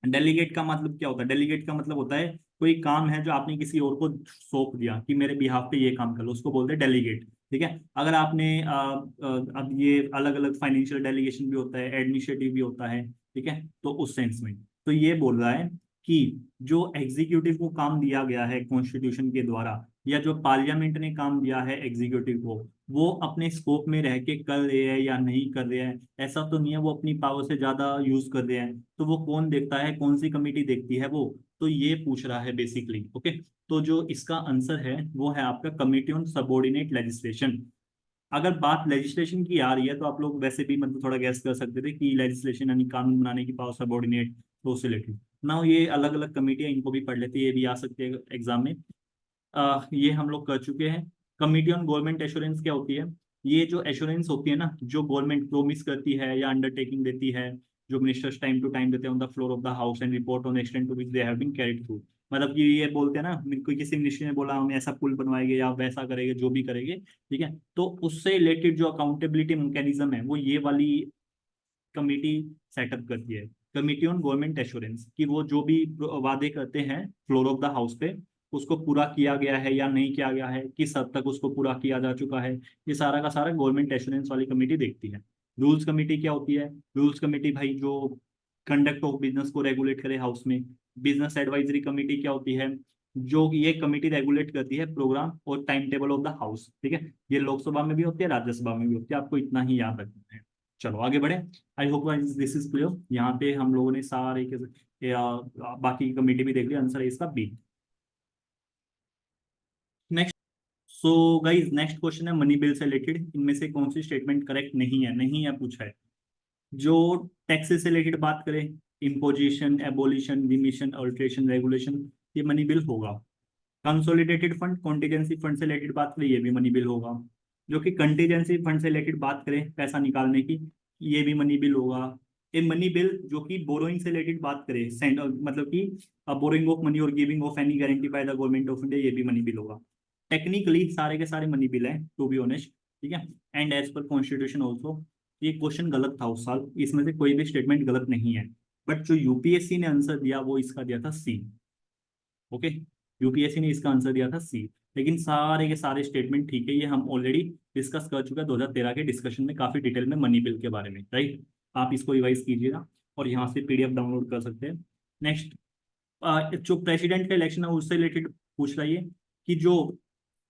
[SPEAKER 1] डेलीगेट का मतलब क्या होता है? डेलीगेट का मतलब होता है कोई काम है जो आपने किसी और को सौंप दिया कि मेरे बिहाफ पे ये काम कर लो, उसको बोलते हैं डेलीगेट, ठीक है। अगर आपने अब ये अलग अलग फाइनेंशियल डेलीगेशन भी होता है, एडमिनिस्ट्रेटिव भी होता है, ठीक है। तो उस सेंस में तो ये बोल रहा है कि जो एग्जीक्यूटिव को काम दिया गया है कॉन्स्टिट्यूशन के द्वारा, या जो पार्लियामेंट ने काम दिया है एग्जीक्यूटिव को, वो अपने स्कोप में रह के कर रहे हैं या नहीं कर रहे हैं, ऐसा तो नहीं है वो अपनी पावर से ज्यादा यूज कर रहे हैं। तो वो कौन देखता है, कौन सी कमेटी देखती है वो? तो ये पूछ रहा है बेसिकली। ओके। तो जो इसका आंसर है वो है आपका कमिटी ऑन सबऑर्डिनेट लेजिस्लेशन। अगर बात लेजिस्लेशन की आ रही है तो आप लोग वैसे भी मतलब थोड़ा गैस कर सकते थे कि लेजिस्लेशन यानी कानून बनाने की पावर सबऑर्डिनेट, तो उससे रिलेटेड ना ये अलग अलग कमेटियां, इनको भी पढ़ लेते हैं, ये भी आ सकते हैं एग्जाम में। ये हम लोग कर चुके हैं। कमिटी ऑन गवर्नमेंट एश्योरेंस क्या होती है? ये जो एश्योरेंस होती है ना, जो गवर्नमेंट प्रोमिस करती है या अंडरटेकिंग देती है, जो मिनिस्टर्स टाइम टू टाइम देते हैं on the floor of the house and report on extent to which they have been carried through. मतलब कि ये बोलते हैं ना, कोई किसी मिनिस्ट्री ने बोला हम ऐसा पुल बनवाएंगे या वैसा करेंगे, जो भी करेंगे, ठीक है, तो उससे रिलेटेड जो अकाउंटेबिलिटी मैकेनिज्म है वो ये वाली कमेटी सेटअप करती है। कमिटी ऑन गवर्नमेंट एश्योरेंस, कि वो जो भी वादे करते हैं फ्लोर ऑफ द हाउस पे, उसको पूरा किया गया है या नहीं किया गया है, किस हद तक उसको पूरा किया जा चुका है, ये सारा का सारा गवर्नमेंट एश्योरेंस वाली कमेटी देखती है। रूल्स कमेटी क्या होती है? रूल्स कमेटी भाई जो कंडक्ट ऑफ बिजनेस को रेगुलेट करे हाउस में। बिजनेस एडवाइजरी कमेटी क्या होती है? जो ये कमेटी रेगुलेट करती है प्रोग्राम और time table of the house, ठीक है। ये लोकसभा में भी होती है, राज्यसभा में भी होती है, आपको इतना ही याद रखना है। चलो आगे बढ़े। आई होप दिस इज क्लियर। यहाँ पे हम लोगों ने सारे बाकी कमेटी भी देख लिया। आंसर है इसका B. Next. So guys next question है मनी बिल से रिलेटेड, इनमें से कौन सी स्टेटमेंट करेक्ट नहीं है पूछा है। जो टैक्सेस से रिलेटेड बात करें, imposition, abolition, remission, alteration, regulation, ये मनी बिल होगा। कंसोलिडेटेड फंड, कॉन्टीजेंसी फंड से रिलेटेड बात करें, ये भी मनी बिल होगा। जो कि कंटीजेंसी फंड से रिलेटेड बात करें पैसा निकालने की, ये भी मनी बिल होगा। ये मनी बिल जो कि बोरोइंग से रिलेटेड बात करें, सेंड मतलब कि बोरोइंग ऑफ मनी और giving of any guarantee by the government of India, ये भी मनी बिल होगा। टेक्निकली सारे के सारे मनी बिल हैं, टू बी ऑनेस्ट, ठीक है। And as per constitution also. ये क्वेश्चन गलत था उस साल, इसमें से कोई भी स्टेटमेंट गलत नहीं है। बट जो यूपीएससी ने आंसर दिया वो इसका दिया था सी। ओके, यूपीएससी ने इसका आंसर दिया था सी। लेकिन सारे के सारे स्टेटमेंट ठीक है, ये हम ऑलरेडी डिस्कस कर चुके हैं 2013 के डिस्कशन में काफी डिटेल में मनी बिल के बारे में, राइट। आप इसको रिवाइज कीजिएगा और यहाँ से पीडीएफ डाउनलोड कर सकते हैं। नेक्स्ट, जो प्रेसिडेंट का इलेक्शन है उससे रिलेटेड पूछ रही है कि जो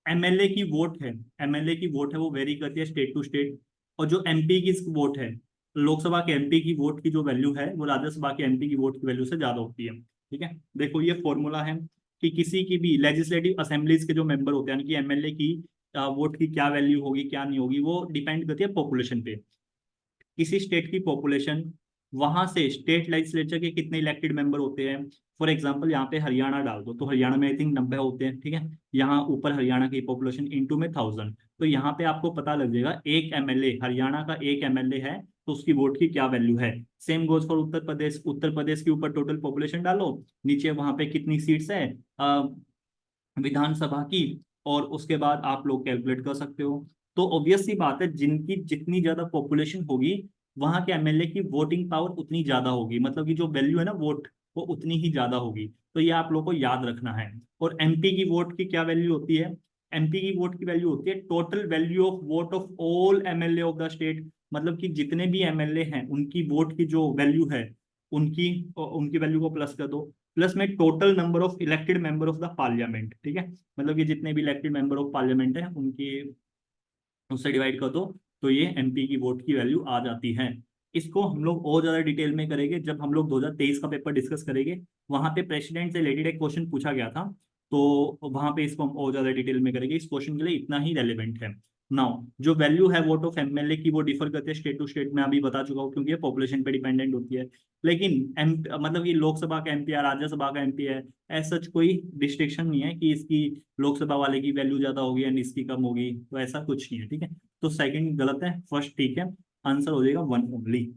[SPEAKER 1] एमएलए की वोट है, एमएलए की वोट है वो वेरी करती है स्टेट टू स्टेट। और जो एमपी की वोट है, लोकसभा के एमपी की वोट की जो वैल्यू है वो राज्यसभा के एमपी की वोट की वैल्यू से ज्यादा होती है, ठीक है। देखो ये फॉर्मूला है कि किसी की भी लेजिस्लेटिव असेंबलीज के जो मेंबर होते हैं, यानी कि एमएलए की वोट की क्या वैल्यू होगी क्या नहीं होगी, वो डिपेंड करती है पॉपुलेशन पे। किसी स्टेट की पॉपुलेशन, वहां से स्टेट लेजिस्लेचर के कितने इलेक्टेड मेंबर होते हैं। फॉर एग्जांपल यहाँ पे हरियाणा डाल दो तो हरियाणा में आई थिंक 90 होते हैं, ठीक है। यहाँ ऊपर हरियाणा की पॉपुलेशन इंटू में 1000, तो यहाँ पे आपको पता लग जाएगा एक एमएलए, हरियाणा का एक एमएलए है तो उसकी वोट की क्या वैल्यू है। Same goes for Uttar Pradesh, Uttar Pradesh के ऊपर टोटल पॉपुलेशन डालो, नीचे वहां पे कितनी सीट्स है विधानसभा की, और उसके बाद आप लोग कैलकुलेट कर सकते हो। तो ऑब्वियस सी बात है, जिनकी जितनी ज्यादा पॉपुलेशन होगी वहां के एमएलए की वोटिंग पावर उतनी ज्यादा होगी, मतलब कि जो वैल्यू है ना वोट, वो उतनी ही ज्यादा होगी। तो ये आप लोग को याद रखना है। और एमपी की वोट की क्या वैल्यू होती है? एमपी की वोट की वैल्यू होती है total value of vote of all MLA of the state, मतलब कि जितने भी एमएलए हैं उनकी वोट की जो वैल्यू है, उनकी उनकी वैल्यू को प्लस कर दो, प्लस में total number of elected member of the parliament, ठीक है। मतलब कि जितने भी इलेक्टेड मेंबर ऑफ पार्लियामेंट है उनकी, उससे डिवाइड कर दो, तो ये एमपी की वोट की वैल्यू आ जाती है। इसको हम लोग और ज्यादा डिटेल में करेंगे जब हम लोग 2023 का पेपर डिस्कस करेंगे। वहां पे प्रेसिडेंट से रिलेटेड एक क्वेश्चन पूछा गया था, तो वहां पे इसको हम और ज्यादा डिटेल में करेंगे। इस क्वेश्चन के लिए इतना ही रेलिवेंट है। नाउ जो वैल्यू है वोट ऑफ एमएलए की वो डिफर करते हैं स्टेट टू स्टेट, मैं अभी बता चुका हूँ, क्योंकि ये पॉपुलेशन पे डिपेंडेंट होती है। लेकिन मतलब ये लोकसभा का एमपी है, राज्यसभा का एमपी है, ऐसा कोई डिस्टिंक्शन नहीं है कि इसकी लोकसभा वाले की वैल्यू ज्यादा होगी एंड इसकी कम होगी, तो ऐसा कुछ नहीं है, ठीक है। तो सेकंड गलत है, फर्स्ट ठीक है। आंसर हो जाएगा वन ओनली।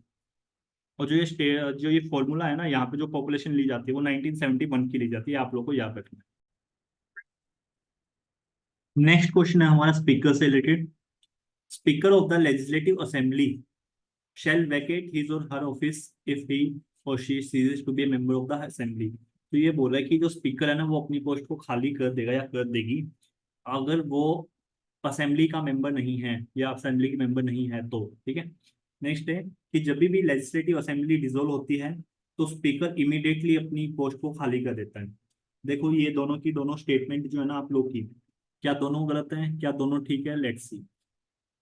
[SPEAKER 1] और जो ये फॉर्मूला है ना, यहाँ पे जो पॉपुलेशन ली जाती है वो 1971 की ली जाती है, आप लोग को याद रखना है। नेक्स्ट क्वेश्चन है हमारा स्पीकर से related. Speaker of the legislative assembly shall vacate his or her office if he or she ceases to be a member of the assembly। तो ये बोल रहा है कि जो स्पीकर है ना वो अपनी पोस्ट को खाली कर देगा या कर देगी अगर वो असेंबली का मेंबर नहीं है या असेंबली के मेंबर नहीं है तो, ठीक है। नेक्स्ट है कि जब भी लेजिस्लेटिव असेंबली डिसॉल्व होती है तो स्पीकर इमीडिएटली अपनी पोस्ट को खाली कर देता है। देखो ये दोनों की दोनों स्टेटमेंट जो है ना आप लोग की, क्या दोनों गलत हैं क्या दोनों ठीक है, let's see.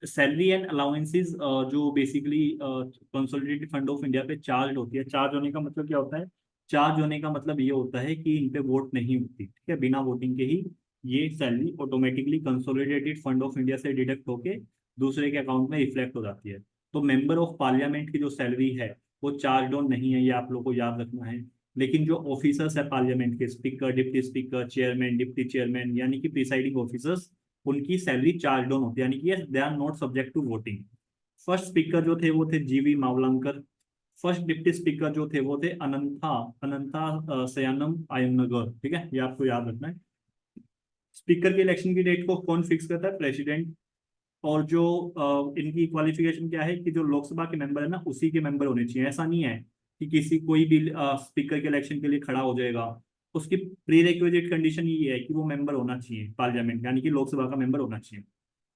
[SPEAKER 1] Salary and allowances जो basically consolidated fund of India पे चार्ज होती है, चार्ज होने का मतलब क्या होता है? चार्ज होने का मतलब ये होता है कि इन पे वोट नहीं होती, ठीक है। बिना वोटिंग के ही ये salary automatically consolidated fund of India से डिडक्ट होके दूसरे के अकाउंट में रिफ्लेक्ट हो जाती है। तो मेंबर ऑफ पार्लियामेंट की जो सैलरी है वो चार्ज ऑन नहीं है, ये आप लोग को याद रखना है। लेकिन जो ऑफिसर्स है पार्लियामेंट के, speaker, deputy speaker, chairman, deputy chairman, यानी कि प्रिसाइडिंग ऑफिसर्स, उनकी सैलरी चार्ज डाउन होती है, यानी कि they are not subject to voting. First speaker जो थे वो थे जीवी मावलंकर। फर्स्ट डिप्टी स्पीकर जो थे वो थे अनंता अनंता सयानम आयनगर, ठीक है, ये आपको याद रखना है। स्पीकर के इलेक्शन की डेट को कौन फिक्स करता है? प्रेसिडेंट। और जो इनकी क्वालिफिकेशन क्या है कि जो लोकसभा के मेंबर है ना उसी के मेंबर होने चाहिए, ऐसा नहीं है कि किसी कोई भी स्पीकर के इलेक्शन के लिए खड़ा हो जाएगा, उसकी प्री रिक्विजिट कंडीशन ये है कि वो मेंबर होना चाहिए पार्लियामेंट, यानी कि लोकसभा का मेंबर होना चाहिए।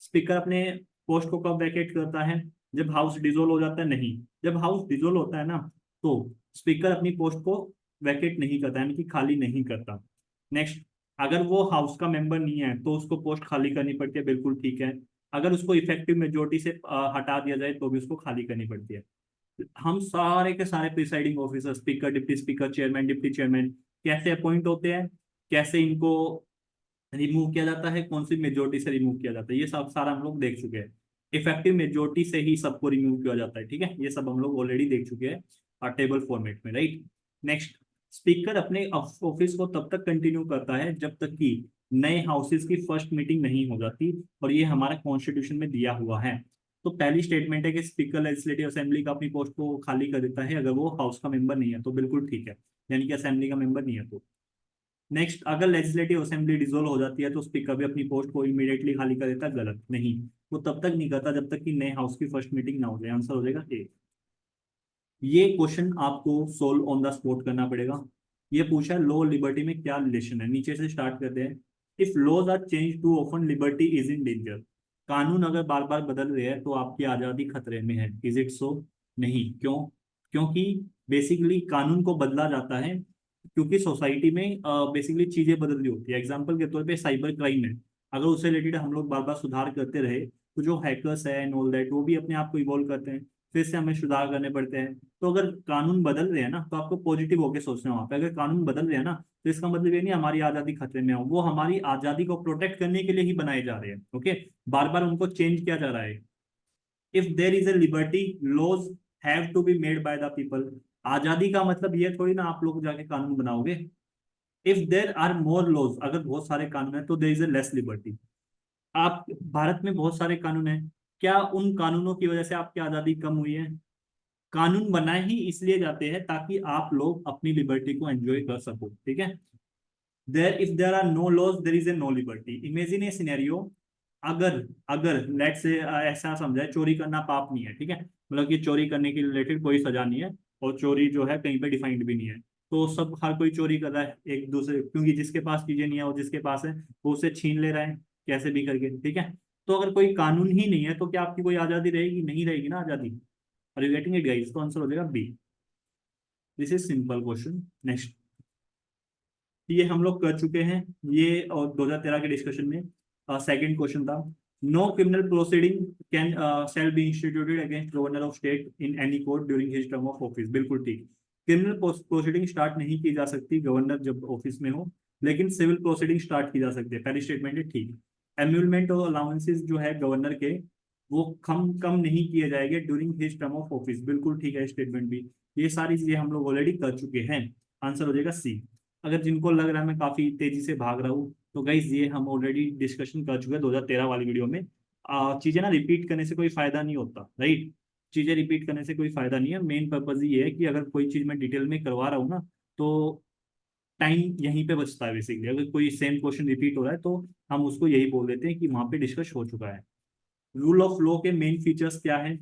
[SPEAKER 1] स्पीकर अपने पोस्ट को कब वैकेट करता है? जब हाउस डिसोल्व हो जाता है? नहीं, जब हाउस डिसोल्व होता है ना, तो स्पीकर अपनी पोस्ट को वैकेट नहीं करता, यानी कि खाली नहीं करता। नेक्स्ट, अगर वो हाउस का मेंबर नहीं है तो उसको पोस्ट खाली करनी पड़ती है, बिल्कुल ठीक है। अगर उसको इफेक्टिव मेजोरिटी से हटा दिया जाए तो भी उसको खाली करनी पड़ती है। हम सारे के सारे presiding officer, speaker, deputy speaker, chairman, deputy chairman, कैसे अपॉइंट होते हैं, कैसे इनको रिमूव किया जाता है, कौन सी मेजोरिटी से रिमूव किया जाता है, ये सब सारा हम लोग देख चुके हैं। इफेक्टिव मेजोरिटी से ही सबको रिमूव किया जाता है, ठीक है, ये सब हम लोग ऑलरेडी देख चुके हैं टेबल फॉर्मेट में, राइट। नेक्स्ट, स्पीकर अपने ऑफिस को तब तक कंटिन्यू करता है जब तक कि नए हाउसेस की फर्स्ट मीटिंग नहीं हो जाती, और ये हमारा कॉन्स्टिट्यूशन में दिया हुआ है। तो पहली स्टेटमेंट है कि स्पीकर लेजिस्लेटिव असेंबली का अपनी पोस्ट को खाली कर देता है अगर वो हाउस का मेंबर नहीं है, तो बिल्कुल ठीक है, यानी कि असेंबली का मेंबर नहीं है तो। नेक्स्ट, अगर लेजिस्लेटिव असेंबली डिसोल्व हो जाती है तो स्पीकर भी अपनी पोस्ट को इमीडिएटली खाली कर देता है, गलत, नहीं, वो तब तक नहीं करता जब तक कि नए हाउस की फर्स्ट मीटिंग ना हो जाए। आंसर हो जाएगा ए। ये क्वेश्चन आपको सोल्व ऑन द स्पॉट करना पड़ेगा। ये पूछा है लॉ लिबर्टी में क्या रिलेशन है, नीचे से स्टार्ट करते हैं। If laws are change too often liberty is in danger. कानून अगर बार बार बदल रहे हैं तो आपकी आजादी खतरे में है, इज इट सो? नहीं, क्यों? क्योंकि बेसिकली कानून को बदला जाता है क्योंकि सोसाइटी में बेसिकली चीजें बदल रही होती है। एग्जाम्पल के तौर पे साइबर क्राइम है, अगर उससे रिलेटेड हम लोग बार बार सुधार करते रहे तो जो हैकर्स है एंड ऑल दैट वो भी अपने आप को इवॉल्व करते हैं, फिर से हमें सुधार करने पड़ते हैं। तो अगर कानून बदल रहे हैं ना तो आपको पॉजिटिव होकर सोचना है वहाँ पे। अगर कानून बदल रहे हैं ना तो इसका मतलब ये नहीं हमारी आजादी खतरे में हो, वो हमारी आजादी को प्रोटेक्ट करने के लिए ही बनाए जा रहे हैं, ओके। बार बार उनको चेंज किया जा रहा है। If there is a liberty, laws have to be made by the people. आजादी का मतलब ये थोड़ी ना आप लोग जाके कानून बनाओगे। If there are more laws, अगर बहुत सारे कानून है तो there is a less liberty. आप, भारत में बहुत सारे कानून हैं, क्या उन कानूनों की वजह से आपकी आजादी कम हुई है? कानून बनाए ही इसलिए जाते हैं ताकि आप लोग अपनी लिबर्टी को एंजॉय कर सको, ठीक है। There if there are no laws there is a no liberty. Imagine a scenario, अगर अगर लेट से ऐसा समझाए चोरी करना पाप नहीं है, ठीक है, मतलब कि चोरी करने के रिलेटेड कोई सजा नहीं है, और चोरी जो है कहीं पे डिफाइंड भी नहीं है, तो सब हर कोई चोरी कर रहा है एक दूसरे, क्योंकि जिसके पास चीजें नहीं है और जिसके पास है वो उसे छीन ले रहा है कैसे भी करके, ठीक है। तो अगर कोई कानून ही नहीं है तो क्या आपकी कोई आजादी रहेगी? नहीं रहेगी ना आजादी। Are you getting it guys? तो आंसर हो जाएगा B. This is simple question. Next, ये हम लोग कर चुके हैं ये, और 2013 के डिस्कशन में सेकंड क्वेश्चन था। No criminal proceeding can shall be instituted against governor of state in any court during his term of office. बिल्कुल ठीक, क्रिमिनल प्रोसीडिंग स्टार्ट नहीं की जा सकती गवर्नर जब ऑफिस में हो, लेकिन सिविल प्रोसीडिंग स्टार्ट की जा सकती है। पहली स्टेटमेंट है ठीक। एम्यूलमेंट और अलाउंसेस जो है गवर्नर के, वो कम कम नहीं किए जाएंगे during his term of office. बिल्कुल ठीक है स्टेटमेंट भी। ये सारी चीजें हम लोग ऑलरेडी कर चुके हैं। आंसर हो जाएगा सी। अगर जिनको लग रहा है मैं काफी तेजी से भाग रहा हूँ तो गाइज ये हम ऑलरेडी डिस्कशन कर चुके हैं 2013 वाली वीडियो में। चीजें ना रिपीट करने से कोई फायदा नहीं होता, राइट। चीजें रिपीट करने से कोई फायदा नहीं है। मेन पर्पज ये है कि अगर कोई चीज मैं डिटेल में करवा रहा हूँ ना तो टाइम यहीं पे बचता है बेसिकली। अगर कोई सेम क्वेश्चन रिपीट हो रहा है तो हम उसको यही बोल देते हैं कि वहां पे डिस्कस हो चुका है। रूल ऑफ लॉ के मेन फीचर्स क्या है?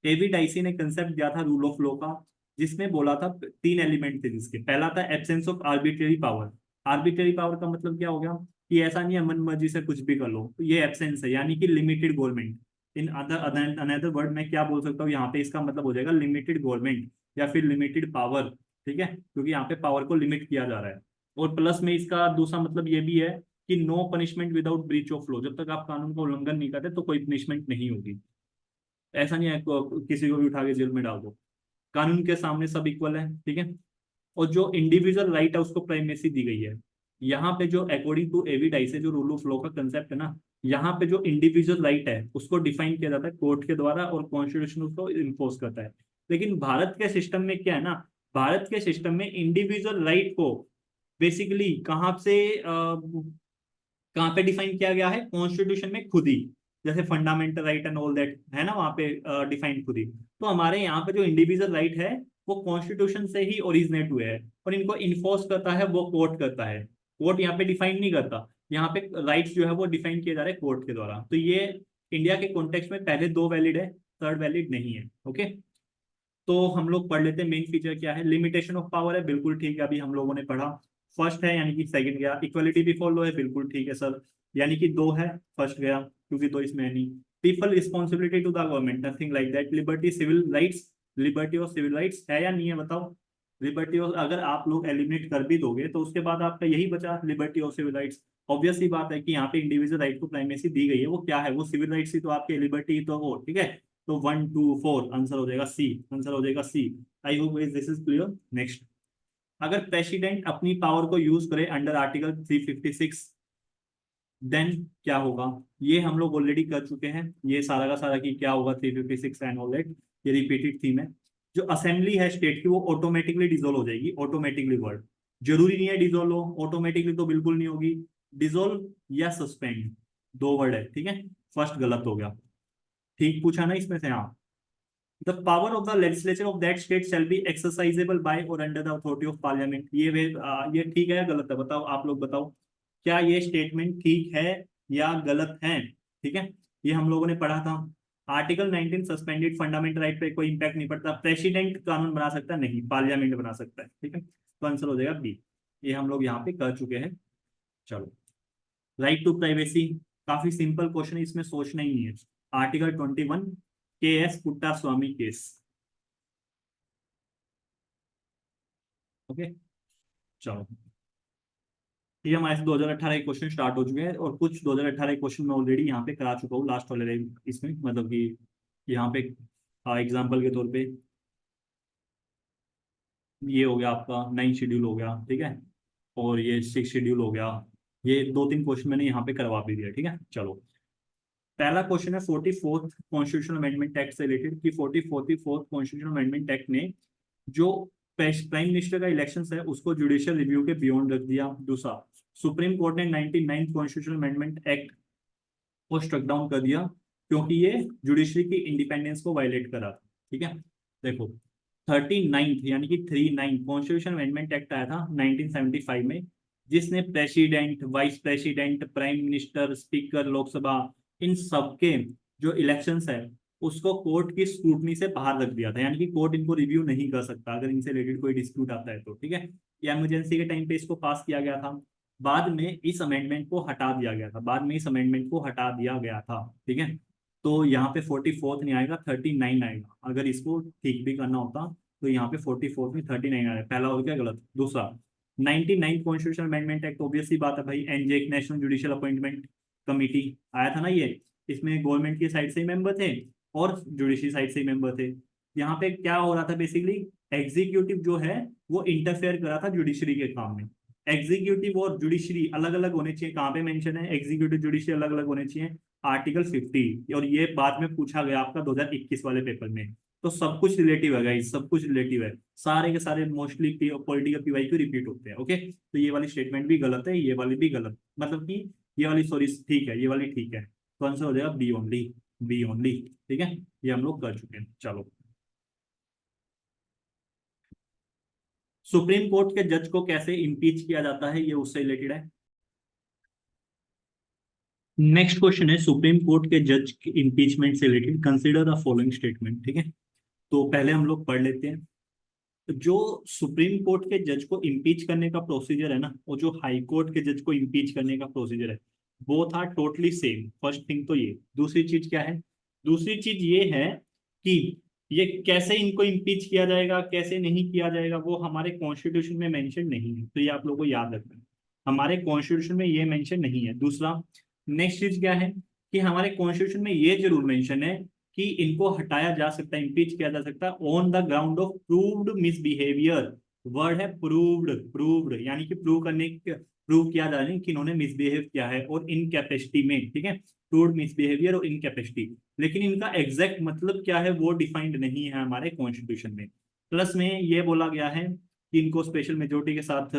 [SPEAKER 1] डेविड आइसी ने कंसेप्ट दिया था रूल ऑफ लॉ का, जिसमें बोला था तीन एलिमेंट थे जिसके। पहला था absence of arbitrary power. Arbitrary power का मतलब क्या हो गया कि ऐसा नहीं है मन मर्जी से कुछ भी कर लो, तो ये एब्सेंस है, यानी कि limited government. In other another word मैं क्या बोल सकता हूँ यहाँ पे, इसका मतलब हो जाएगा लिमिटेड गवर्नमेंट या फिर लिमिटेड पावर, ठीक है, क्योंकि यहाँ पे पावर को लिमिट किया जा रहा है। और प्लस में इसका दूसरा मतलब ये भी है कि no punishment without breach of law. जब तक आप कानून का उल्लंघन नहीं करते तो कोई पनिशमेंट नहीं होगी। ऐसा नहीं है किसी को भी उठा के जेल में डाल दो। कानून के सामने सब इक्वल है, ठीक है। और जो इंडिविजुअल राइट है उसको प्राइमेसी दी गई है। यहाँ पे जो अकॉर्डिंग टू एविडाइस है, जो रूल ऑफ लॉ का कंसेप्ट है ना, यहाँ पे जो इंडिविजुअल राइट है उसको डिफाइन किया जाता है कोर्ट के द्वारा, और कॉन्स्टिट्यूशन उसको इन्फोर्स करता है। लेकिन भारत के सिस्टम में क्या है ना, भारत के सिस्टम में इंडिविजुअल राइट को बेसिकली कहाँ पे डिफाइन किया गया है? कॉन्स्टिट्यूशन में खुद ही। जैसे fundamental right and all that है ना, वहाँ पे डिफाइन खुद ही। तो हमारे यहाँ पे जो इंडिविजुअल राइट है वो कॉन्स्टिट्यूशन से ही ओरिजिनेट हुए हैं, और इनको इन्फोर्स करता है वो कोर्ट करता है। कोर्ट यहाँ पे डिफाइन नहीं करता। यहाँ पे राइट्स जो है वो डिफाइन किए जा रहे हैं कोर्ट के द्वारा। तो ये इंडिया के कॉन्टेक्स्ट में पहले दो वैलिड है, थर्ड वैलिड नहीं है, ओके। तो हम लोग पढ़ लेते हैं मेन फीचर क्या है। लिमिटेशन ऑफ पावर है, बिल्कुल ठीक है, अभी हम लोगों ने पढ़ा। फर्स्ट है यानी कि सेकंड गया। इक्वलिटी बिफोर लॉ है, बिल्कुल ठीक है सर, यानी कि दो है, फर्स्ट गया क्योंकि दो इसमें है नहीं। People responsibility to the government, nothing like that. Liberty civil rights, liberty और सिविल राइट्स है या नहीं है बताओ। लिबर्टी और अगर आप लोग एलिमिनेट कर भी दोगे तो उसके बाद आपका यही बचा, लिबर्टी और सिविल राइट्स। ऑब्वियस ही बात है कि यहाँ पे इंडिविजुअल राइट को प्राइमेसी दी गई है, वो क्या है, वो सिविल राइट्स ही तो आपके, लिबर्टी तो हो, ठीक है। तो 1 2 4 आंसर हो जाएगा सी, आंसर हो जाएगा C. I hope this is clear. Next, अगर प्रेसिडेंट अपनी पावर को यूज करे अंडर आर्टिकल 356 देन क्या होगा। ये हम लोग ऑलरेडी कर चुके हैं, ये सारा का सारा कि क्या होगा 356 एंड ऑल दैट, ये रिपीटेड थीम है। जो असेंबली है स्टेट की वो ऑटोमेटिकली डिसोल्व हो जाएगी, ऑटोमेटिकली वर्ड, जरूरी नहीं है डिसोल्व हो, ऑटोमेटिकली तो बिल्कुल नहीं होगी। डिसोल्व या सस्पेंड, दो वर्ड है, ठीक है। फर्स्ट गलत हो गया, ठीक पूछा ना इसमें से, हाँ। The power of the legislature of that state shall be exercisable by और under the authority of parliament. ये ठीक है या गलत है बताओ, आप लोग बताओ, क्या ये स्टेटमेंट ठीक है या गलत है। ठीक है, ये हम लोगों ने पढ़ा था। आर्टिकल 19 सस्पेंडेड, फंडामेंटल राइट पे कोई इंपैक्ट नहीं पड़ता। प्रेसिडेंट कानून बना सकता है नहीं, पार्लियामेंट बना सकता है, ठीक है। तो आंसर हो जाएगा बी, ये हम लोग यहाँ पे कर चुके हैं। चलो, राइट टू प्राइवेसी, काफी सिंपल क्वेश्चन है, इसमें सोचना ही नहीं है। आर्टिकल 21 के एस पुट्टा स्वामी केस, ओके। चलो, ये हमारे 2018 के क्वेश्चन स्टार्ट हो चुके हैं, और कुछ 2018 के क्वेश्चन मैं ऑलरेडी यहाँ पे करा चुका हूँ लास्ट वाले इसमें, मतलब कि यहाँ पे एग्जाम्पल के तौर पे ये हो गया आपका 9 शेड्यूल हो गया, ठीक है, और ये 6 शेड्यूल हो गया। ये दो तीन क्वेश्चन मैंने यहाँ पे करवा भी दिया, ठीक है। चलो, पहला क्वेश्चन है 44th कॉन्स्टिट्यूशनल अमेंडमेंट एक्ट से रिलेटेड, कि 44th कॉन्स्टिट्यूशनल अमेंडमेंट एक्ट ने जो प्राइम मिनिस्टर का इलेक्शन है उसको जुडिशियल रिव्यू के बियॉन्ड रख दिया। दूसरा, सुप्रीम कोर्ट ने 99th कॉन्स्टिट्यूशनल अमेंडमेंट एक्ट को स्ट्रक डाउन कर दिया क्योंकि ये जुडिशरी की इंडिपेंडेंस को वायलेट करा था, ठीक है। देखो, 39th यानी कि 39 कॉन्स्टिट्यूशन अमेंडमेंट एक्ट आया था 1975 में, जिसने president, vice president, prime minister, speaker Lok Sabha, इन सबके जो इलेक्शंस है उसको कोर्ट की स्क्रूटनी से बाहर रख दिया था, यानी कि कोर्ट इनको रिव्यू नहीं कर सकता अगर इनसे रिलेटेड कोई डिस्प्यूट आता है तो, ठीक है। ये इमरजेंसी के टाइम पे इसको पास किया गया था। बाद में इस अमेंडमेंट को हटा दिया गया था, बाद में इस अमेंडमेंट को हटा दिया गया था, ठीक है। तो यहाँ पे 44th नहीं आएगा, 39 आएगा। अगर इसको ठीक भी करना होता तो यहाँ पे 44th में 39 आएगा, पहला हो गया गलत। दूसरा, 99 कॉन्स्टिट्यूशन अमेंडमेंट एक्ट, ऑब्वियस सी बात है भाई, एनजेक नेशनल जुडिशियल अपॉइंटमेंट कमिटी आया था ना ये, इसमें गवर्नमेंट की साइड से ही मेंबर थे और जुडिशरी साइड से ही मेंबर थे। यहाँ पे क्या हो रहा था बेसिकली, एग्जीक्यूटिव जो है वो इंटरफेयर कर रहा था जुडिशरी के काम में। एग्जीक्यूटिव और जुडिशरी अलग अलग होने चाहिए, कहाँ पे मेंशन है, एग्जीक्यूटिव जुडिशरी अलग अलग होने चाहिए, आर्टिकल 50। और ये बाद में पूछा गया आपका 2021 वाले पेपर में। तो सब कुछ रिलेटिव है गाइस, सब कुछ रिलेटिव है, सारे के सारे मोस्टली पॉलिटिकल पीवाई रिपीट होते हैं, ओके। तो ये वाली स्टेटमेंट भी गलत है, ये वाली भी गलत, मतलब कि ये वाली सॉरी ठीक है, ये वाली ठीक है। तो आंसर हो जाएगा बी ओनली, बी ओनली, ठीक है। ये हम लोग कर चुके हैं। चलो, सुप्रीम कोर्ट के जज को कैसे इम्पीच किया जाता है, ये उससे रिलेटेड है। नेक्स्ट क्वेश्चन है सुप्रीम कोर्ट के जज के इम्पीचमेंट से related, consider the following statement, ठीक है। तो पहले हम लोग पढ़ लेते हैं। तो जो सुप्रीम कोर्ट के जज को इम्पीच करने का प्रोसीजर है ना, और जो हाई कोर्ट के जज को इम्पीच करने का प्रोसीजर है, both are totally same. First thing तो ये। दूसरी चीज क्या है, दूसरी चीज ये है कि ये कैसे इनको इम्पीच किया जाएगा, कैसे नहीं किया जाएगा, वो हमारे कॉन्स्टिट्यूशन में मेंशन नहीं है, तो ये आप लोगों को याद रखना है, हमारे कॉन्स्टिट्यूशन में ये मेंशन नहीं है। दूसरा, नेक्स्ट चीज क्या है कि हमारे कॉन्स्टिट्यूशन में ये जरूर मेंशन है कि इनको हटाया जा सकता है, इम्पीच किया जा सकता है on the ground of proved misbehaviour. Word है प्रूव्ड, प्रूव्ड यानी कि प्रूव किया जा रहा है कि इन्होंने मिसबिहेव किया है, और इनकैपेसिटी में, ठीक है। प्रूव्ड मिसबिहेवियर और इनकैपेसिटी, लेकिन इनका एग्जैक्ट मतलब क्या है वो डिफाइंड नहीं है हमारे कॉन्स्टिट्यूशन में। प्लस में ये बोला गया है कि इनको स्पेशल मेजोरिटी के साथ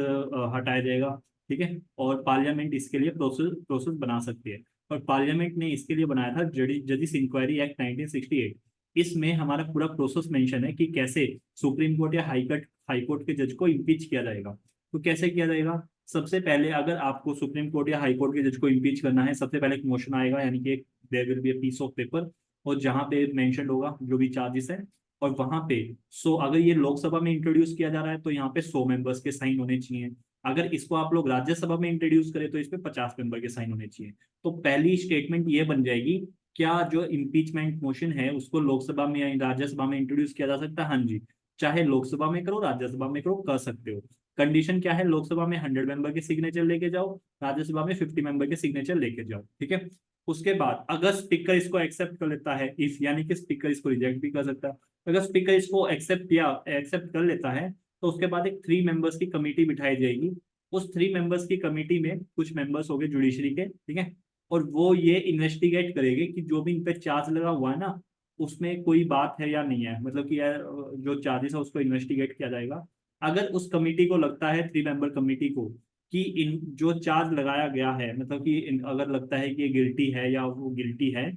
[SPEAKER 1] हटाया जाएगा, ठीक है। और पार्लियामेंट इसके लिए प्रोसेस प्रोसेस बना सकती है, और पार्लियामेंट ने इसके लिए बनाया था जजिस इंक्वायरी एक्ट 1968। इसमें हमारा पूरा प्रोसेस मेंशन है कि कैसे सुप्रीम कोर्ट या हाई कोर्ट के जज को इम्पीच किया जाएगा। तो कैसे किया जाएगा, सबसे पहले अगर आपको सुप्रीम कोर्ट या हाई कोर्ट के जज को इम्पीच करना है, सबसे पहले एक मोशन आएगा, यानी कि एक there will be a piece of paper, और जहां पे मेंशन होगा जो भी चार्जेस है, और वहां पे 100, अगर ये लोकसभा में इंट्रोड्यूस किया जा रहा है तो यहाँ पे 100 मेंबर्स के साइन होने चाहिए। अगर इसको आप लोग राज्यसभा में इंट्रोड्यूस करें तो इस पे 50 मेंबर के साइन होने चाहिए। तो पहली स्टेटमेंट ये बन जाएगी, क्या जो इम्पीचमेंट मोशन है उसको लोकसभा में या राज्यसभा में इंट्रोड्यूस किया जा सकता है? हाँ जी, चाहे लोकसभा में करो राज्यसभा में करो, कर सकते हो। कंडीशन क्या है? लोकसभा में 100 मेंबर के सिग्नेचर लेके जाओ, राज्यसभा में 50 मेंबर के सिग्नेचर लेके जाओ, ठीक है। उसके बाद अगर स्पीकर इसको एक्सेप्ट कर लेता है, इफ यानी कि स्पीकर इसको रिजेक्ट भी कर सकता है, अगर स्पीकर इसको एक्सेप्ट कर लेता है तो उसके बाद एक 3 मेंबर्स की कमेटी बिठाई जाएगी। उस 3 मेंबर्स की कमेटी में कुछ मेंबर्स हो गए जुडिशरी के, ठीक है, और वो ये इन्वेस्टिगेट करेंगे कि जो भी इन पे चार्ज लगा हुआ है ना, उसमें कोई बात है या नहीं है, मतलब कि यार जो चार्जेस है उसको इन्वेस्टिगेट किया जाएगा। अगर उस कमेटी को लगता है, 3 मेंबर कमेटी को, कि इन जो चार्ज लगाया गया है, मतलब कि अगर लगता है कि ये गिल्टी है या वो गिल्टी है,